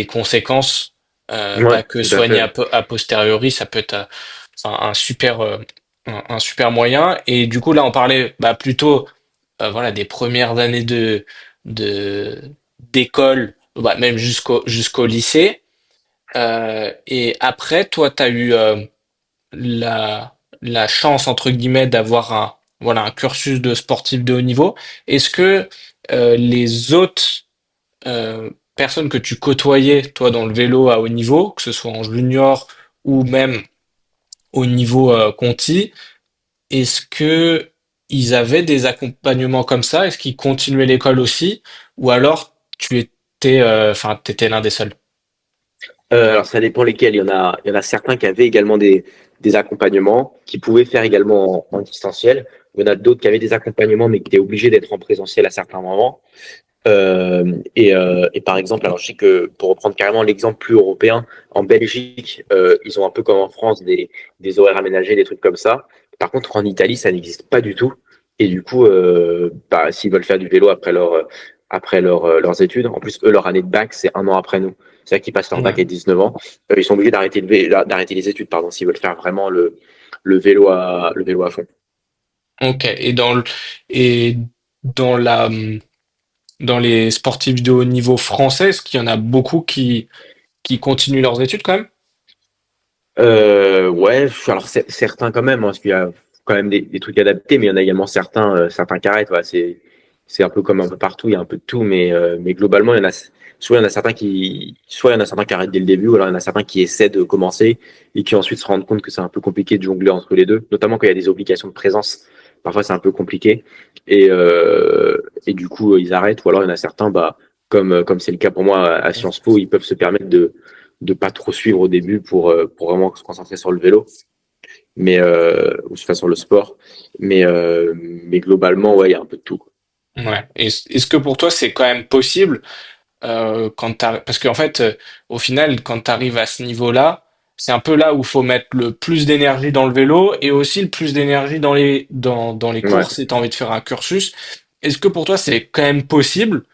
[SPEAKER 2] conséquences,
[SPEAKER 3] Ouais,
[SPEAKER 2] que
[SPEAKER 3] tout à
[SPEAKER 2] soigner
[SPEAKER 3] fait.
[SPEAKER 2] a posteriori, ça peut être un super un super moyen. Et du coup là, on parlait plutôt voilà des premières années de d'école, même jusqu'au lycée. Et après, toi, tu as eu la chance entre guillemets d'avoir un cursus de sportif de haut niveau. Est-ce que les autres personnes que tu côtoyais toi dans le vélo à haut niveau, que ce soit en junior ou même au niveau Conti, est-ce que ils avaient des accompagnements comme ça? Est-ce qu'ils continuaient l'école aussi? Ou alors tu étais t'étais l'un des seuls?
[SPEAKER 3] Alors ça dépend lesquels. Il y en a certains qui avaient également des accompagnements, qui pouvaient faire également en distanciel. Il y en a d'autres qui avaient des accompagnements, mais qui étaient obligés d'être en présentiel à certains moments. Et par exemple, alors je sais que pour reprendre carrément l'exemple plus européen, en Belgique, ils ont un peu comme en France des horaires aménagés, des trucs comme ça. Par contre, en Italie, ça n'existe pas du tout. Et du coup, s'ils veulent faire du vélo après leurs études, en plus, eux, leur année de bac, c'est 1 an après nous. C'est-à-dire qu'ils passent leur bac
[SPEAKER 2] Ouais.
[SPEAKER 3] à 19 ans. Ils sont obligés d'arrêter les études, pardon, s'ils veulent faire vraiment le vélo à fond.
[SPEAKER 2] Ok. Et dans la, dans les sportifs de haut niveau français, est-ce qu'il y en a beaucoup qui continuent leurs études quand même?
[SPEAKER 3] Ouais, alors certains quand même, hein, parce qu'il y a quand même des trucs adaptés, mais il y en a également certains qui arrêtent. Voilà, c'est un peu comme un peu partout, il y a un peu de tout, mais globalement, soit il y en a soit il y en a certains qui arrêtent dès le début, ou alors il y en a certains qui essaient de commencer et qui ensuite se rendent compte que c'est un peu compliqué de jongler entre les deux, notamment quand il y a des obligations de présence. Parfois, c'est un peu compliqué et du coup, ils arrêtent, ou alors il y en a certains, bah, comme c'est le cas pour moi à Sciences Po, ils peuvent se permettre de pas trop suivre au début pour vraiment se concentrer sur le vélo, ou sur le sport. Mais globalement, ouais, il y a un peu de tout, quoi.
[SPEAKER 2] Ouais. Est-ce que pour toi c'est quand même possible parce qu'en fait, au final, quand tu arrives à ce niveau-là, c'est un peu là où il faut mettre le plus d'énergie dans le vélo et aussi le plus d'énergie dans les
[SPEAKER 3] Ouais.
[SPEAKER 2] courses si tu as envie de faire un cursus. Est-ce que pour toi, c'est quand même possible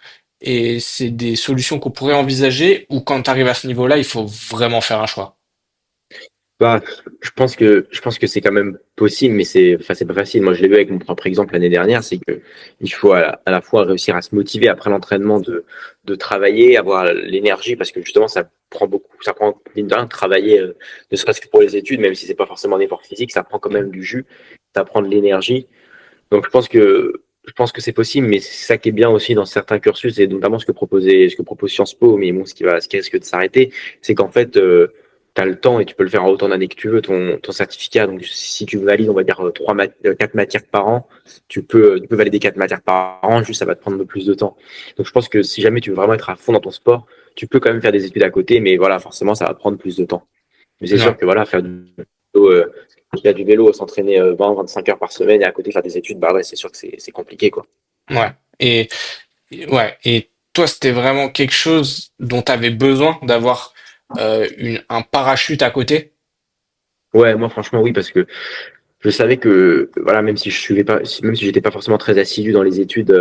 [SPEAKER 2] et c'est des solutions qu'on pourrait envisager ou quand tu arrives à ce niveau-là, il faut vraiment faire un choix?
[SPEAKER 3] Bah, je pense que c'est quand même possible, mais enfin, c'est pas facile. Moi, je l'ai vu avec mon propre exemple l'année dernière, c'est que il faut à la fois réussir à se motiver après l'entraînement de travailler, avoir l'énergie, parce que justement, ça prend mine de rien de travailler, ne serait-ce que pour les études, même si c'est pas forcément un effort physique, ça prend quand même du jus, ça prend de l'énergie. Donc, je pense que c'est possible, mais c'est ça qui est bien aussi dans certains cursus, et notamment ce que propose Sciences Po, mais bon, ce qui risque de s'arrêter, c'est qu'en fait, tu as le temps et tu peux le faire en autant d'années que tu veux, ton certificat. Donc, si tu valides, on va dire, 4 matières par an, tu peux valider 4 matières par an, juste ça va te prendre un peu plus de temps. Donc, je pense que si jamais tu veux vraiment être à fond dans ton sport, tu peux quand même faire des études à côté, mais voilà, forcément, ça va prendre plus de temps. Mais c'est sûr
[SPEAKER 2] Ouais,
[SPEAKER 3] que voilà, faire du vélo, du vélo, s'entraîner 20-25 heures par semaine et à côté faire des études, bah ouais, c'est sûr que c'est compliqué, quoi.
[SPEAKER 2] ouais. Ouais. Et toi, c'était vraiment quelque chose dont tu avais besoin d'avoir un parachute à côté?
[SPEAKER 3] Ouais, moi franchement oui, parce que je savais que voilà, même si je suivais pas, même si j'étais pas forcément très assidu dans les études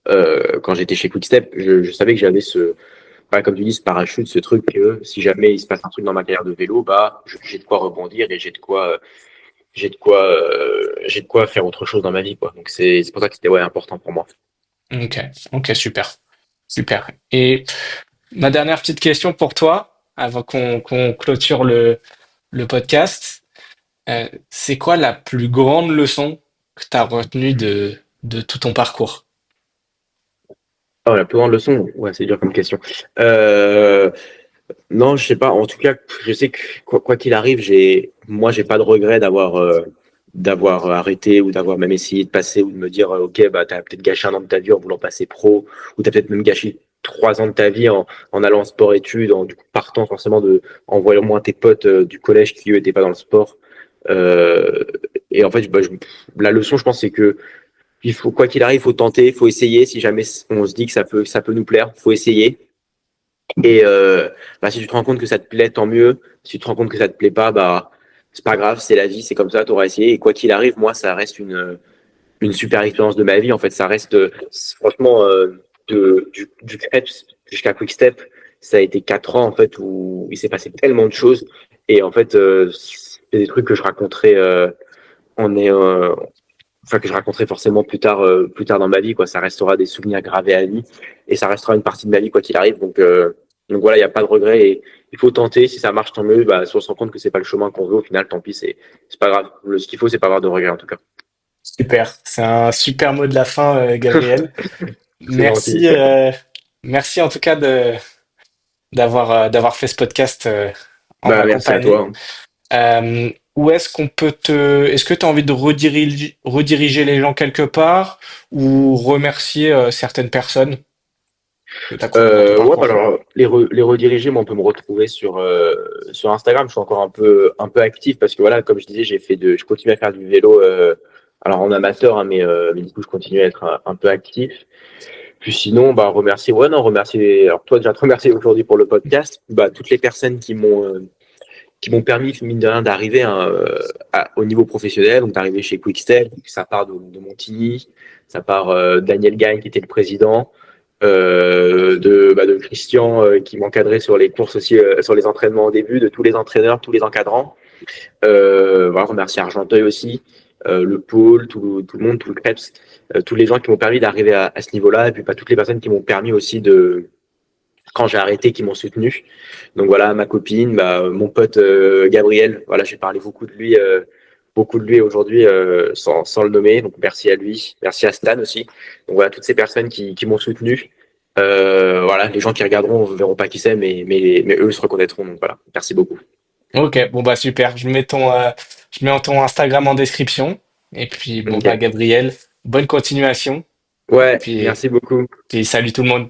[SPEAKER 3] quand j'étais chez Quickstep, je savais que j'avais voilà, comme tu dis, ce parachute, ce truc que si jamais il se passe un truc dans ma carrière de vélo, bah j'ai de quoi rebondir et j'ai de quoi faire autre chose dans ma vie, quoi. Donc c'est pour ça que c'était ouais important pour moi.
[SPEAKER 2] Ok, ok, super, super. Et ma dernière petite question pour toi, avant qu'on clôture le podcast, c'est quoi la plus grande leçon que tu as retenue de tout ton parcours?
[SPEAKER 3] Oh, la plus grande leçon, ouais, c'est dur comme question. Euh, non, je sais pas. En tout cas, je sais que quoi qu'il arrive, moi, j'ai pas de regret d'avoir arrêté ou d'avoir même essayé de passer ou de me dire, ok, bah, t'as peut-être gâché un an de ta vie en voulant passer pro, ou t'as peut-être même gâché 3 ans de ta vie en allant en sport-études, du coup, partant forcément en voyant moins tes potes du collège qui eux étaient pas dans le sport. Euh, et en fait, la leçon, je pense, c'est que il faut, quoi qu'il arrive, faut tenter, faut essayer. Si jamais on se dit que ça peut nous plaire, faut essayer. Et bah, si tu te rends compte que ça te plaît, tant mieux. Si tu te rends compte que ça te plaît pas, bah c'est pas grave, c'est la vie, c'est comme ça, tu auras essayé. Et quoi qu'il arrive, moi, ça reste une super expérience de ma vie. En fait, ça reste franchement du Krebs jusqu'à Quickstep, ça a été 4 ans en fait où il s'est passé tellement de choses. Et en fait, c'est des trucs que je raconterai en est enfin que je raconterai forcément plus tard dans ma vie, quoi. Ça restera des souvenirs gravés à vie et ça restera une partie de ma vie quoi qu'il arrive. Donc voilà, il n'y a pas de regret et il faut tenter. Si ça marche, tant mieux. Bah, si on se rend compte que c'est pas le chemin qu'on veut, au final, tant pis, c'est pas grave. Ce qu'il faut, c'est pas avoir de regrets en tout cas.
[SPEAKER 2] Super, c'est un super mot de la fin, Gabriel.
[SPEAKER 3] C'est gentil.
[SPEAKER 2] Merci, merci en tout cas d'avoir fait ce podcast en
[SPEAKER 3] Bah
[SPEAKER 2] ma
[SPEAKER 3] merci à
[SPEAKER 2] compagnie.
[SPEAKER 3] toi.
[SPEAKER 2] Où est-ce qu'on peut est-ce que tu as envie de rediriger les gens quelque part ou remercier certaines personnes que tu as croisées dans ton
[SPEAKER 3] Ouais, bah
[SPEAKER 2] parcours?
[SPEAKER 3] alors les rediriger, moi on peut me retrouver sur Instagram. Je suis encore un peu actif parce que voilà, comme je disais, je continue à faire du vélo. Alors en amateur, hein, mais du coup je continue à être un peu actif. Puis sinon, bah remercier, ouais non, remercier. Alors toi déjà te remercier aujourd'hui pour le podcast. Bah toutes les personnes qui m'ont permis mine de rien d'arriver hein, au niveau professionnel, donc d'arriver chez Quickstep. Ça part de Montigny, ça part Daniel Gagne qui était le président de Christian qui m'encadrait sur les courses aussi, sur les entraînements au début, de tous les entraîneurs, tous les encadrants. Voilà, remercier Argenteuil aussi, le pôle, tout le monde, tout le Krebs, tous les gens qui m'ont permis d'arriver à ce niveau-là, et puis pas toutes les personnes qui m'ont permis aussi quand j'ai arrêté, qui m'ont soutenu. Donc voilà, ma copine, mon pote Gabriel, voilà, j'ai parlé beaucoup de lui aujourd'hui sans le nommer. Donc merci à lui, merci à Stan aussi. Donc voilà, toutes ces personnes qui m'ont soutenu. Voilà, les gens qui regarderont ne verront pas qui c'est, mais eux se reconnaîtront. Donc voilà, merci beaucoup.
[SPEAKER 2] Ok, bon bah super. Je mets ton Instagram en description. Et puis bon
[SPEAKER 3] Ok.
[SPEAKER 2] bah Gabriel, bonne continuation. Et
[SPEAKER 3] Ouais, merci beaucoup.
[SPEAKER 2] puis salut tout le monde.